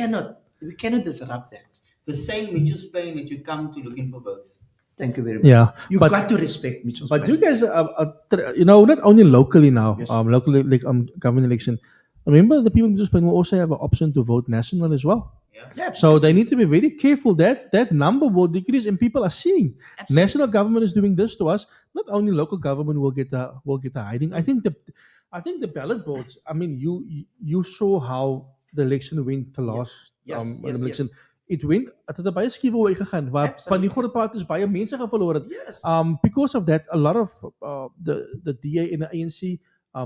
cannot disrupt that. The same Mitchell's Plain that you come to looking for votes. Thank you very much. Yeah. You got to respect Mitchell's Plain. But you guys are not only locally now, Yes. locally like government election. Remember the people in Mitchell's Plain will also have an option to vote national as well. Yeah, So they need to be very careful that that number will decrease, and people are seeing national government is doing this to us. Not only local government will get a hiding. I think the ballot boards. I mean, you saw how the election went the last Yes. election. It went at the baie giveaway gegaan waar van die groot parties baie mense gaan verloor het. Yes. Because of that, a lot of the DA and the ANC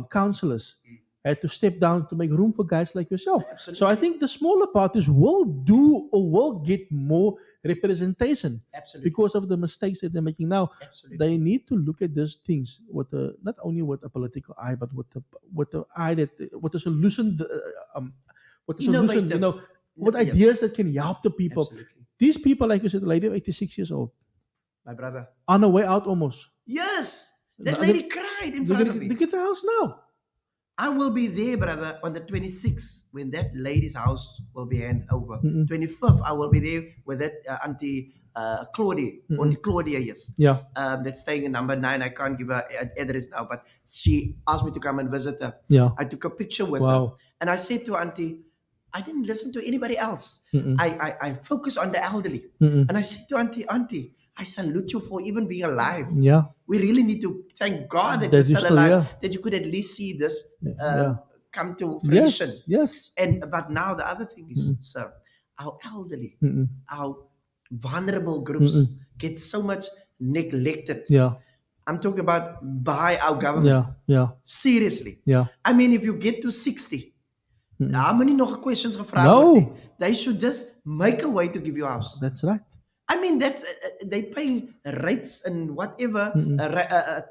councillors had to step down to make room for guys like yourself. Absolutely. So I think the smaller parties will do or will get more representation Absolutely. because of the mistakes that they're making now. Absolutely. They need to look at these things with not only with a political eye, but with the eye that with the solution, with the solution, Innovative. with Yes. ideas that can help the people. Absolutely. These people, like you said, the lady of 86 years old, My brother. on her way out almost. Yes. That No, lady cried in They front of get, me. they get the house now. I will be there, brother, on the 26th when that lady's house will be handed over. 25th, I will be there with that Auntie Claudia, Auntie Claudia, yes. Yeah. That's staying in number 9. I can't give her address now, but she asked me to come and visit her. Yeah. I took a picture with her. Wow. And I said to Auntie, I didn't listen to anybody else. Mm-mm. I focus on the elderly. Mm-mm. And I said to Auntie, I salute you for even being alive. Yeah. We really need to thank God that That you're you're still still alive, here. that you could at least see this Yeah. come to fruition. Yes. But now the other thing is, sir, our elderly, Mm-mm. our vulnerable groups get so much neglected. Yeah. I'm talking about by our government. Yeah. Seriously. Yeah. I mean, if you get to 60, how many nog questions gevraagd No. word nie. They should just make a way to give you a house. That's right. I mean, that's they pay rates and whatever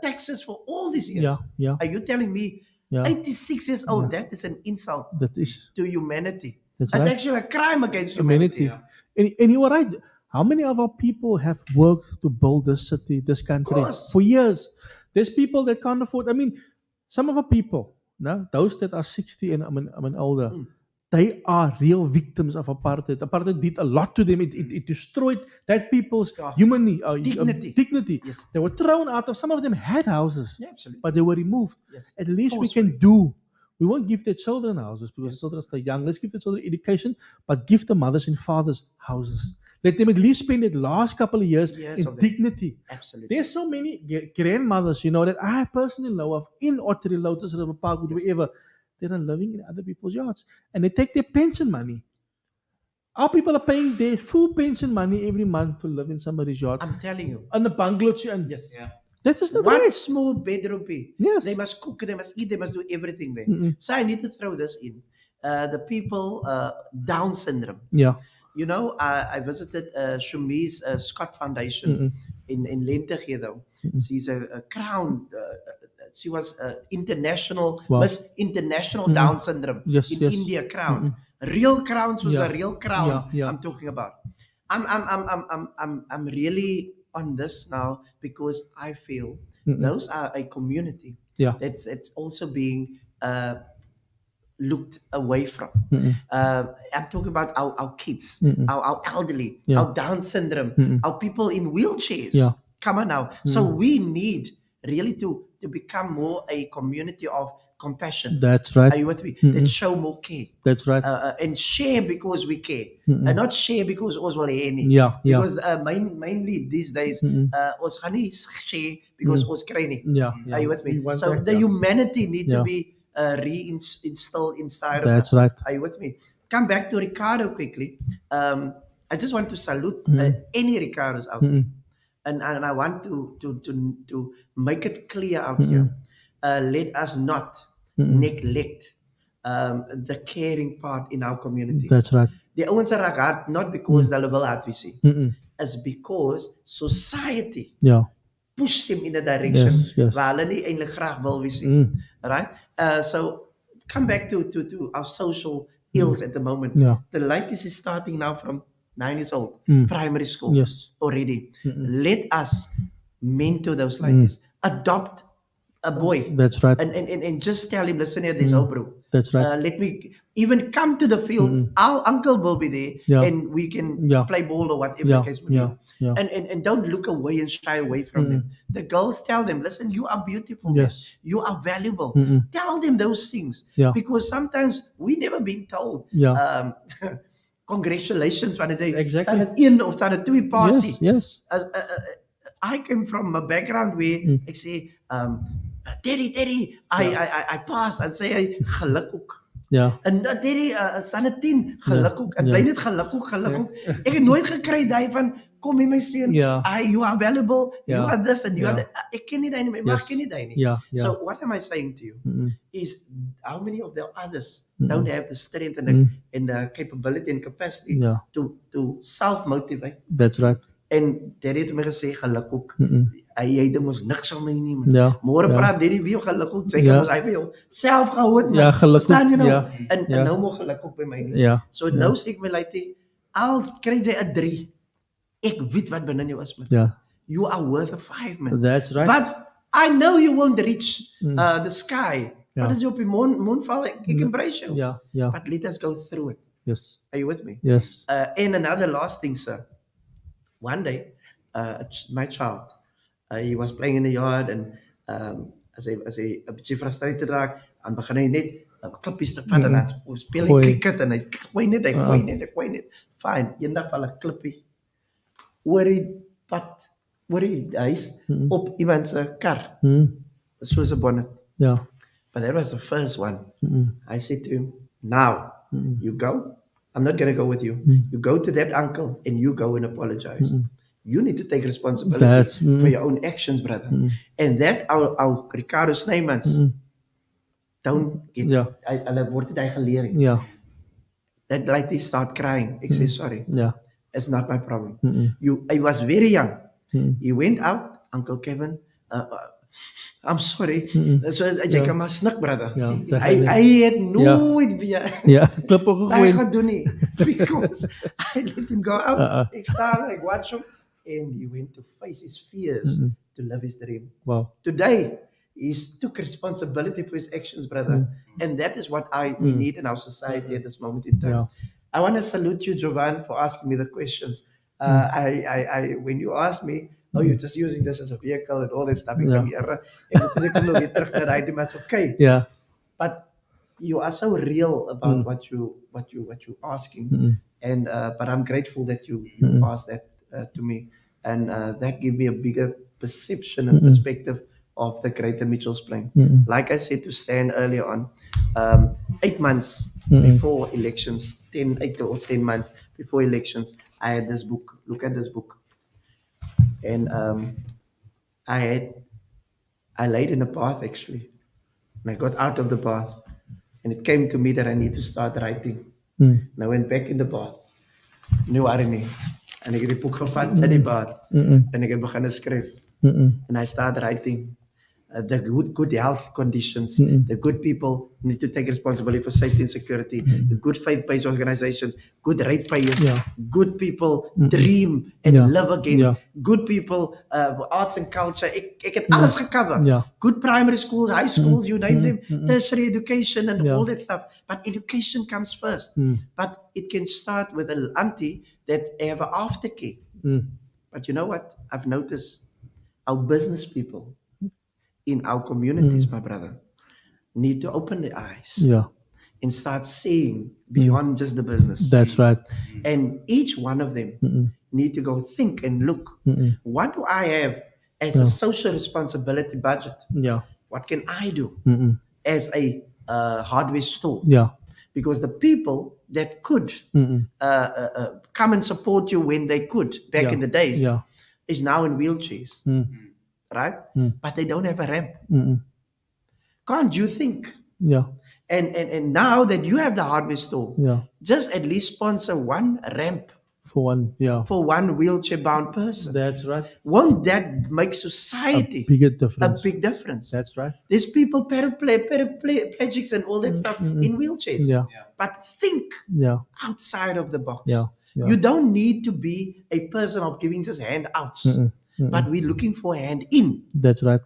taxes for all these years. Yeah. Are you telling me Yeah. 86 years old? That is an insult That is. to humanity. That's It's right. actually a crime against humanity. Humanity. And you are right. How many of our people have worked to build this city, this country course. for years? There's people that can't afford. I mean, some of our people, no, those that are 60 and older, they are real victims of apartheid. Apartheid did a lot to them. It destroyed that people's Yeah. dignity. Yes. They were thrown out of. Some of them had houses, Yeah, absolutely. but they were removed. Yes. At least we Forcefully. can do. We won't give their children houses because the children are still young. Let's give the children education, but give the mothers and fathers houses. Let them at least spend the last couple of years in of them. dignity. Absolutely. There's so many grandmothers, that I personally know of in Ottery, Lotus River Park, wherever, that are living in other people's yards. And they take their pension money. Our people are paying their full pension money every month to live in somebody's yard. I'm telling you. On a bungalow. And Yes. Yeah. that is not One right. small bedroom fee. Yes. They must cook, they must eat, they must do everything there. Mm-mm. So I need to throw this in. The people, Down syndrome. Yeah. I visited Shumi's Scott Foundation in Lentegede. She's a crown. She was international Miss International Down syndrome Yes, in yes. India crown. Real crown, so Yeah. a real crown. Yeah. I'm talking about. I'm really on this now because I feel those are a community Yeah. that's it's also being looked away from. I'm talking about our kids, our elderly, Yeah. our Down syndrome, our people in wheelchairs. Yeah. Come on now. So we need really to become more a community of compassion. That's right. Are you with me? That show more care. That's right. And share because we care. And not share because ons wil hê nie. Yeah. Because mainly these days, ons gaan nie share because ons kry nie. Yeah. Are you with me? We want So that, the humanity need Yeah. to be reinstilled inside of That's us. right. Are you with me? Come back to Ricardo quickly. I just want to salute any Ricardos out there. And I want to make it clear out here. Let us not neglect the caring part in our community. That's right. Die ouens raak hard not because hulle wil hard wees nie. It's because society Yeah. push them in a direction Yes. waar hulle nie eintlik graag wil wees nie. Right? So come back to our social ills at the moment. Yeah. The latest is starting now from 9 years old, primary school Yes. already. Let us mentor those ladies. Adopt a boy. That's right. And just tell him, listen here, there's hope, bro. That's right. Let me even come to the field. Our uncle will be there, Yeah. and we can Yeah. play ball or whatever Yeah. the case may be. Yeah. And don't look away and shy away from them. The girls tell them, listen, you are beautiful. man. Yes. You are valuable. Tell them those things. Yeah. Because sometimes we never been told. Yeah. Congratulations, wanneer jy Exactly. staan dit 1 of staan dit 2 passie. Yes. I came from a background where I say, Daddy, I passed and say geluk ook. Yeah. En Daddy, staan dit 10 geluk ook. En bly net geluk ook. Ek het nooit gekry daai van kom hier my seun. Ja. You are valuable. You Ja. are this and you are Ja. that. Ek ken nie daai nie, maar ek ken nie daai nie. Yeah. Yeah. So what am I saying to you is how many of the others don't have the strength and the capability and capacity Yeah. to self-motivate. That's right. En Daddy het my gesê geluk ook. Hy ding ons niks aan my nie man. Ja. Môre Ja. praat Daddy wie geluk ook. Sê Ja. ons hy by jou self gehou het man. Ja, geluk ook. Verstaan jy nou? Ja. En Ja. nou moet geluk ook by my nie. Yeah. So nou sê ek my lady, al kry jy 'n 3. Ek weet wat binne jou is man. Yeah. You are worth a 5 man. That's right. But I know you won't reach the sky. Ja. But as jy op die maan val, ek embrace jou. Yeah. Yeah. But let us go through it. Yes. Are you with me? Yes. And another last thing, sir. One day, my child, he was playing in the yard and as hy 'n bietjie frustrated raak, dan begin hy net klippies te vat en dan speel hy Gooi. cricket en hy gooi net. Fine, eendag val 'n klippie oor die pad, oor die huis op iemand se kar. Soos 'n bonnet. Yeah. But that was the first one. I said to him, now you go. I'm not going to go with you. You go to that uncle and you go and apologize. You need to take responsibility That's- for your own actions, brother. And that our Ricardo Sneymans don't get. Yeah. Hulle word dit hy geleer. Yeah. That like they start crying. I say sorry. Yeah. It's not my problem. I was very young. He went out, Uncle Kevin. I'm sorry. Mm-mm. So jy kan maar snik, brother. Ja, zeg Hy hij hy het nooit weer Ja, klop ook daai gewoon. gedoen nie. Because I let him go out. Uh-uh. Ek staan, ek watch him, and he went to face his fears to live his dream. Wow. Today, he took responsibility for his actions, brother. And that is what we need in our society at this moment in time. Yeah. I want to salute you, Jovan, for asking me the questions. When you asked me, you're just using this as a vehicle and all that stuff. Okay. Yeah. But you are so real about what you asking, and but I'm grateful that you asked that to me, and that gave me a bigger perception and perspective of the Greater Mitchells Plain. Like I said to Stan earlier on, 8 months before elections, 8 or 10 months before elections, I had this book. Look at this book, and I laid in a bath actually, and I got out of the bath. And it came to me that I need to start writing. And I went back in the bath. Nu waren nie. En ek het die boek gevat in die bath. En ek het begin skryf. And I started writing the good health conditions. The good people need to take responsibility for safety and security. The good faith-based organizations. Good ratepayers. Good people dream and live again. Good people, arts and culture. Ek het alles gecover. Good primary schools, high schools, you name them. Tertiary education and all that stuff. But education comes first. But it can start with a auntie that have an aftercare. But you know what? I've noticed our business people in our communities, my brother, need to open their eyes and start seeing beyond just the business. That's right. And each one of them need to go think and look, what do I have as a social responsibility budget? What can I do as a hardware store? Because the people that could come and support you when they could back in the days is now in wheelchairs. Right? But they don't have a ramp. Can't you think? And now that you have the hardware store, just at least sponsor one ramp for one wheelchair bound person. That's right. Won't that make society a big difference? That's right. There's people paraplegics and all that stuff in wheelchairs. But think outside of the box. You don't need to be a person of giving just handouts. But we're looking for a hand in. That's right.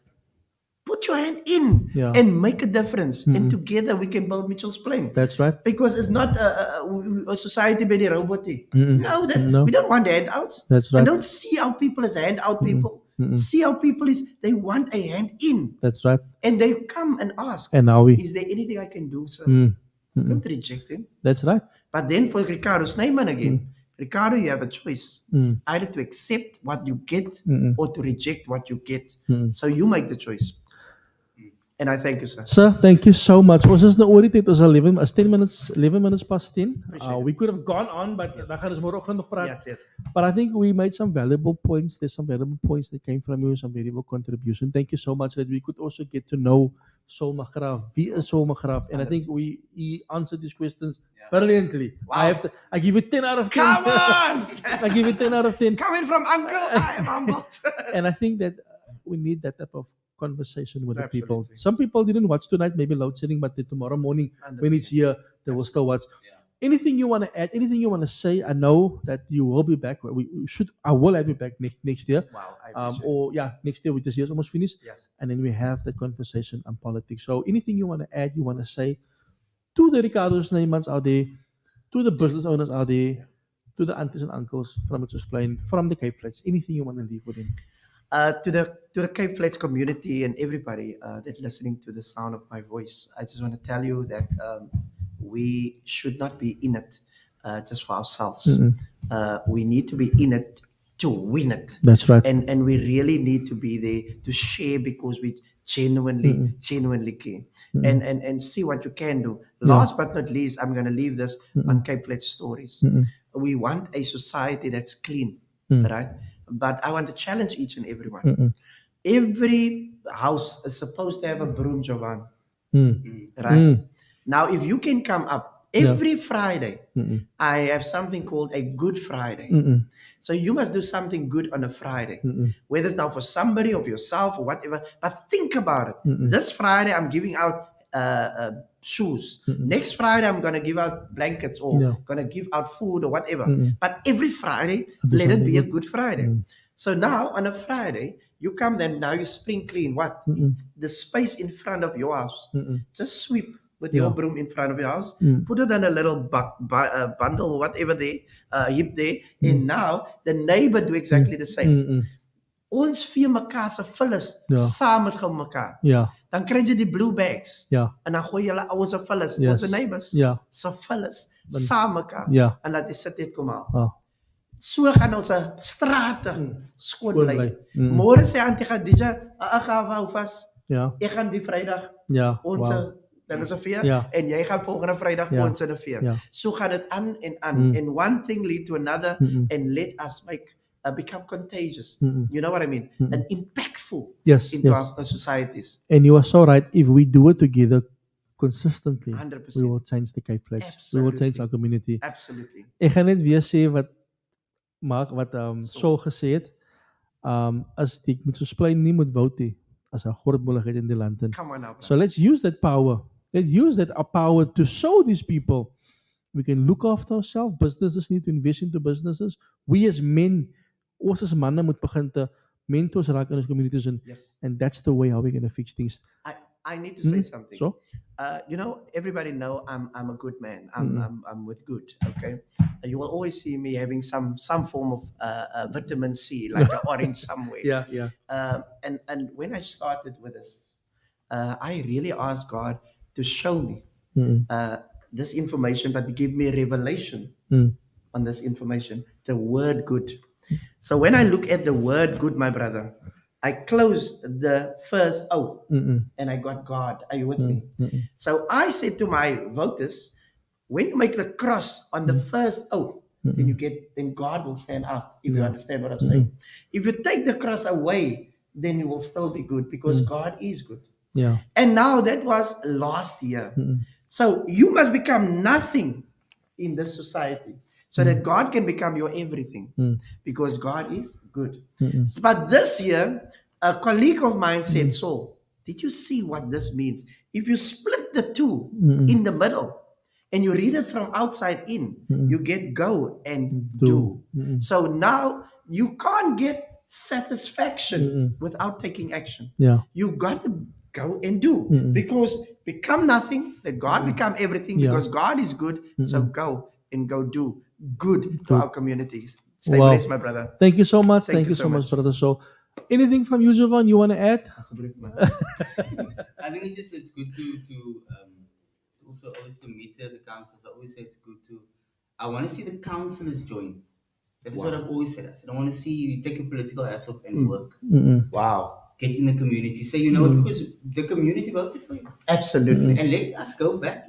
Put your hand in and make a difference. And together we can build Mitchells Plain. That's right. Because it's not a society by the robot. No, we don't want handouts. That's right. And don't see our people as handout people. See our people is they want a hand in. That's right. And they come and ask, and now is there anything I can do, sir? Don't reject them. That's right. But then for Ricardo Snyman again, Ricardo, you have a choice. Either to accept what you get or to reject what you get. So you make the choice. And I thank you, sir. Sir, thank you so much. Ons is nou oor die tyd, ons al 11 minutes past 10. We could have gone on, but dan gaan ons môreoggend nog praat. Yes. But I think we made some valuable points. There's some valuable points that came from you, some valuable contribution. Thank you so much that we could also get to know Saul Markgraaf. Wie is Saul Markgraaf? And I think he answered these questions brilliantly. Wow. I give it 10 out of 10. Come on! I give it 10 out of 10. Coming from uncle, I am humbled. And I think that we need that type of conversation with Absolutely. the people. Some people didn't watch tonight, maybe load shedding, but tomorrow morning 100%. when it's here, they will still watch. Anything you want to add? Anything you want to say? I know that you will be back. I will have you back next year. Wow, I appreciate Next year, this year's almost finished. Yes. And then we have the conversation on politics. So anything you want to add, you want to say to the Ricardo Sneymans out there, to the business owners out there, to the aunties and uncles from Mitchells Plain, from the Cape Flats, anything you want to leave with them? To the Cape Flats community and everybody that's listening to the sound of my voice, I just want to tell you that we should not be in it just for ourselves. We need to be in it to win it. That's right. And we really need to be there to share because we genuinely care. And see what you can do. Last but not least, I'm going to leave this on Cape Flats stories. We want a society that's clean, right? But I want to challenge each and everyone. Every house is supposed to have a broom, Jovan. Right? Now, if you can come up Every Friday, I have something called a Good Friday. So you must do something good on a Friday, whether it's now for somebody or for yourself or whatever. But think about it. This Friday, I'm giving out shoes. Next Friday, I'm going to give out blankets or going to give out food or whatever. But every Friday, let it be a Good Friday. So now on a Friday, you come then, now you spring clean what? The space in front of your house. Just sweep with your broom in front of your house. Put it in a little bundle or whatever there, heap there. And now the neighbor do exactly the same. Ons vee mekaar se vullis saam met mekaar. Dan kry jy die blue bags. En dan gooi julle ouers se vullis, ons neighbors se vullis saam mekaar. En laat die sit net kom haal. So gaan ons strate skoon bly. Môre sê Auntie Khadija, ek gaan hou vas. Ek gaan die Vrydag ons dan is 'n veer en jy gaan volgende Vrydag ons in 'n veer. So gaan dit aan en aan. And one thing lead to another and let us make become contagious. You know what I mean? And impactful into our societies. And you are so right. If we do it together consistently, 100%. we will change the Cape Flats. We will change our community. Absolutely. Ek gaan net weer sê wat Saul gesê het. As die met soos plein nie moet vote nie, as 'n grootmoeligheid in die land. Come on now. So let's use that power. Let's use that power to show these people we can look after ourselves. Businesses need to invest into businesses. We as men, ons as manne moet begin te mentors raak in ons communities and that's the way how we're going to fix things. I need to say something. So? You know, everybody know I'm a good man. I'm with good. Okay, you will always see me having some form of vitamin C, like an orange somewhere. And when I started with this, I really asked God to show me this information, but to give me a revelation on this information, the word good. So when I look at the word good, my brother, I closed the first O and I got God. Are you with me? So I said to my voters, when you make the cross on the first O, then God will stand up, if you understand what I'm saying. If you take the cross away, then you will still be good because God is good. And now that was last year. So you must become nothing in this society so that God can become your everything because God is good. But this year, a colleague of mine said, Saul, did you see what this means? If you split the two in the middle and you read it from outside in, you get go and do. So now you can't get satisfaction without taking action. You got to go and do because become nothing, let God become everything because God is good. So go and go do good to our communities. Stay blessed, my brother. Thank you so much. Thank you so much, brother. So, anything from you, Jovan, you want to add? I think it's good to also always to meet the councillors. I always say it's good to. I want to see the councillors join. That is what I've always said. I said I want to see you take your political hats off and work. Wow. Get in the community. Say, you know what, because the community voted for you. Absolutely. And let us go back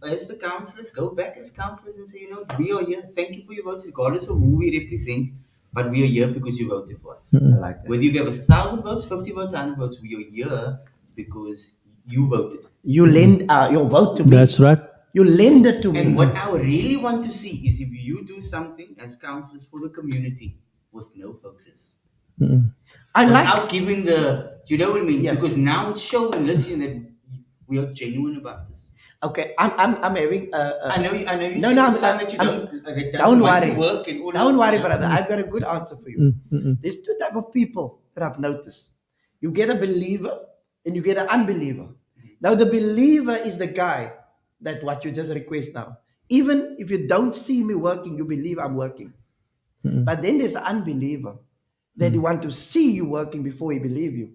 as the councillors, go back as councillors and say, you know, we are here. Thank you for your votes, regardless of who we represent. But we are here because you voted for us. I like that. Whether you gave us 1,000 votes, 50 votes, 100 votes, we are here because you voted. You lend your vote to me. That's right. You lend it to me. And what I really want to see is if you do something as councillors for the community with no focus. I like without giving the, you know what I mean? Yes. Because now it's showing, listen, that we are genuine about this. Okay, I'm having. I know you. No, that you don't worry. Work and all Don't worry, that. brother. I've got a good answer for you. There's two type of people that I've noticed. You get a believer and you get an unbeliever. Now the believer is the guy that what you just request now. Even if you don't see me working, you believe I'm working. But then there's an unbeliever that you want to see you working before he believe you.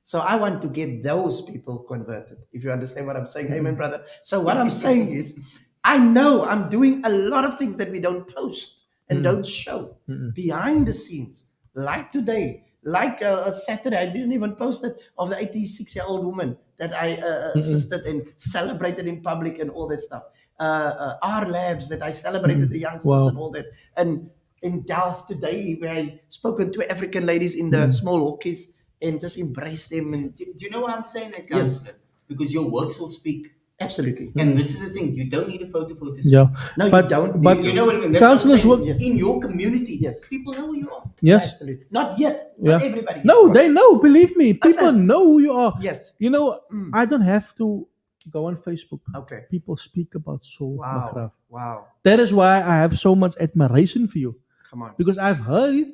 So I want to get those people converted. If you understand what I'm saying, amen, brother. So what I'm saying is, I know I'm doing a lot of things that we don't post and don't show behind the scenes. Like today, like a Saturday, I didn't even post it of the 86-year-old woman that I assisted and celebrated in public and all that stuff. Our labs that I celebrated the youngsters and all that. And in Delft today, where I spoken to African ladies in the small hawkies and just embrace them. And do you know what I'm saying, that counselor? Because your works will speak. Absolutely. And this is the thing, you don't need a photo for this. Yeah. No, But- you don't. but- You know what I mean? That's what I'm Councillors saying. work- Yes. In your community, Yes. people know who you are. Yes. Absolutely. Not yet. Yeah. Not everybody. No, gets they one. know. Believe me, people said- know who you are. Yes. You know, Mm. I don't have to go on Facebook. Okay. People speak about Saul Markgraaf. Wow. Wow. That is why I have so much admiration for you, Come on. because I've heard it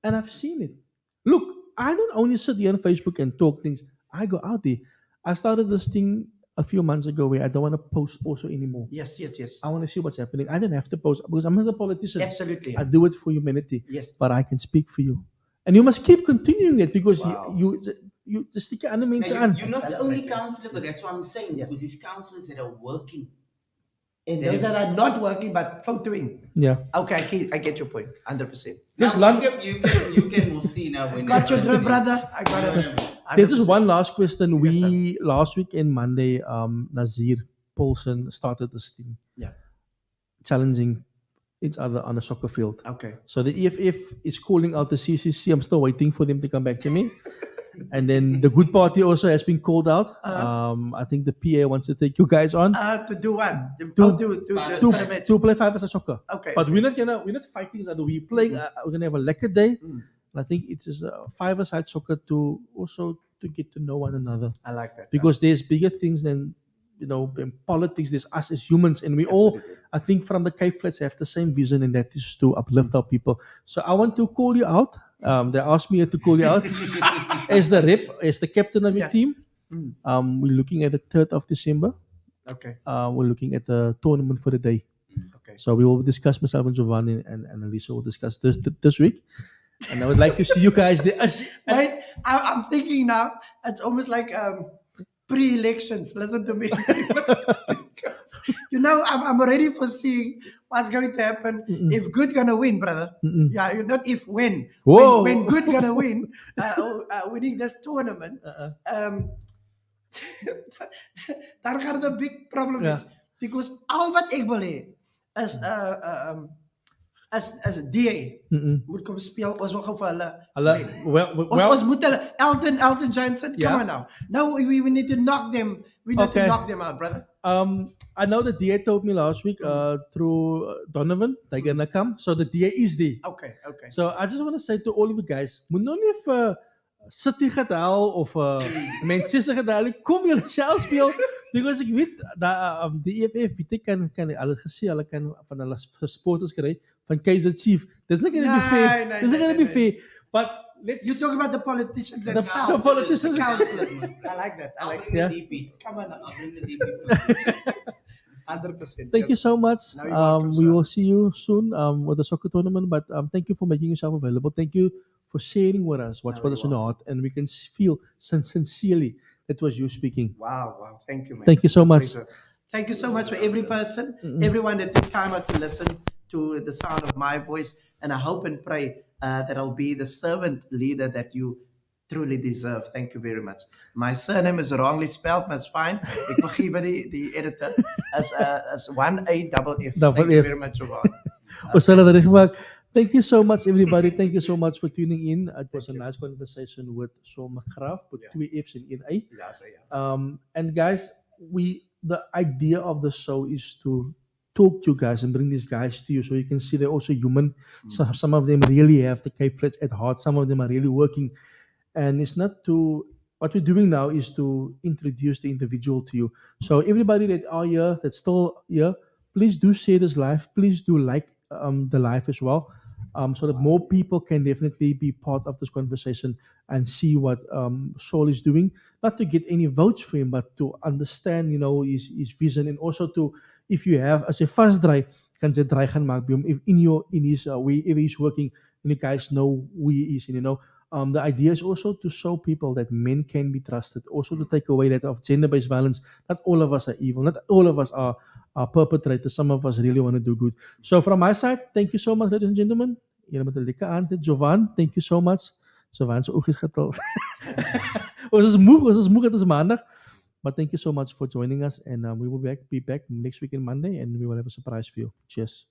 and I've seen it. Look, I don't only sit here on Facebook and talk things. I go out there. I started this thing a few months ago where I don't want to post also anymore. Yes. I want to see what's happening. I don't have to post because I'm not a politician. Absolutely. I do it for humanity. Yes. But I can speak for you. And you must keep continuing it because Wow. you just stick your Now, aan. you're not the only Celebrating. councillor, but that's what I'm saying. Yes. Because these councillors that are working. And those that are not working but photoing. Yeah. Okay, I get your point. 100%. Just Now, one- you can we'll see now when Got your the drift, person is- brother. I got You know it. what I mean? There's just 100%. one last question. Yes, We last week in Monday, Nazir Paulson started this team. Yeah. Challenging each other on a soccer field. Okay. So the EFF is calling out the CCC. I'm still waiting for them to come back to me. And then the Good Party also has been called out. I think the PA wants to take you guys on To do what? To Five to, tournament. to play 5-a-side soccer. Okay. But we're not fighting each other. We're playing. We're gonna have a lekker day. Mm. And I think it is 5-a-side soccer to also to get to know one another, I like that. because there's bigger things than in politics. There's us as humans, and we all, Absolutely. I think, from the Cape Flats have the same vision, and that is to uplift our people. So I want to call you out. They asked me to call you out as the rep, as the captain of your Yes. team. Mm. We're looking at the 3rd of December. Okay. We're looking at the tournament for the day. Okay. So we will discuss, myself and Jovan and Elisa will discuss this week. And I would like to see you guys there. Right? I'm thinking now, it's almost like pre-elections. Listen to me. Because, I'm already foreseeing what's going to happen if good gonna win, brother. Mm-mm. Yeah, not if when. Whoa. When good gonna win, winning this tournament, daar gaat the big problem is. Because al wat ek wil hê is as a DA moet kom speel, ons wil gou vir hulle wen. Ons moet hulle Elton Johnson, Yeah. come on now. Now we need to knock them. We need Okay. to knock them out, brother. I know the DA told me last week through Donovan they're gonna come. So the DA is there. Okay. So I just want to say to all of you guys, moet nou nie vir City gaat haal of Manchester gaat haal, kom julle self speel, because ek weet dat die EFF weet ek kan hulle gesê hulle kan van hulle supporters kry van Kaizer Chief. Dis not going to be fair. Nee, Dis not going to be nee. fair. But let's You talk about the politicians the themselves. politicians. The councillors. I like that. I I'll like bring Yeah. the DP. Come on now. I'll bring the DP. 100%. Thank you so much. No, you're welcome, We sir. will see you soon with the soccer tournament. But thank you for making yourself available. Thank you for sharing with us what's No, what you're us in the heart, and we can feel sincerely that was you speaking. Wow. Thank you, man. Thank you so It's a much. pleasure. Thank you so much for every person, everyone that took time out to listen to the sound of my voice. And I hope and pray that I'll be the servant leader that you truly deserve. Thank you very much. My surname is wrongly spelled, but it's fine. Ek vergewe die editor as 1AFF. Thank you F. very much, Jovan. Thank you so much, everybody. Thank you so much for tuning in. It was a nice conversation with Saul Markgraaf with Yeah. 2 F's and an A. Yeah. And guys, the idea of the show is to talk to you guys and bring these guys to you so you can see they're also human. So some of them really have the Cape Flats at heart. Some of them are really working. And it's not what we're doing now is to introduce the individual to you. So everybody that are here, that's still here, please do share this live. Please do like the live as well. So that more people can definitely be part of this conversation and see what Saul is doing. Not to get any votes for him, but to understand, his vision, and also to, if you have as a fast draai, kan jy draai gaan maak by hom if in his wherever he's working, and you guys know who he is, and the idea is also to show people that men can be trusted. Also to take away that of gender-based violence. Not all of us are evil. Not all of us are perpetrators. Some of us really want to do good. So from my side, thank you so much, ladies and gentlemen. Julle met 'n lekker aand. Jovan, thank you so much. Jovan se oog is getil. Ons is moeg, het is maandag. But thank you so much for joining us, and we will be back next week on Monday, and we will have a surprise for you. Cheers.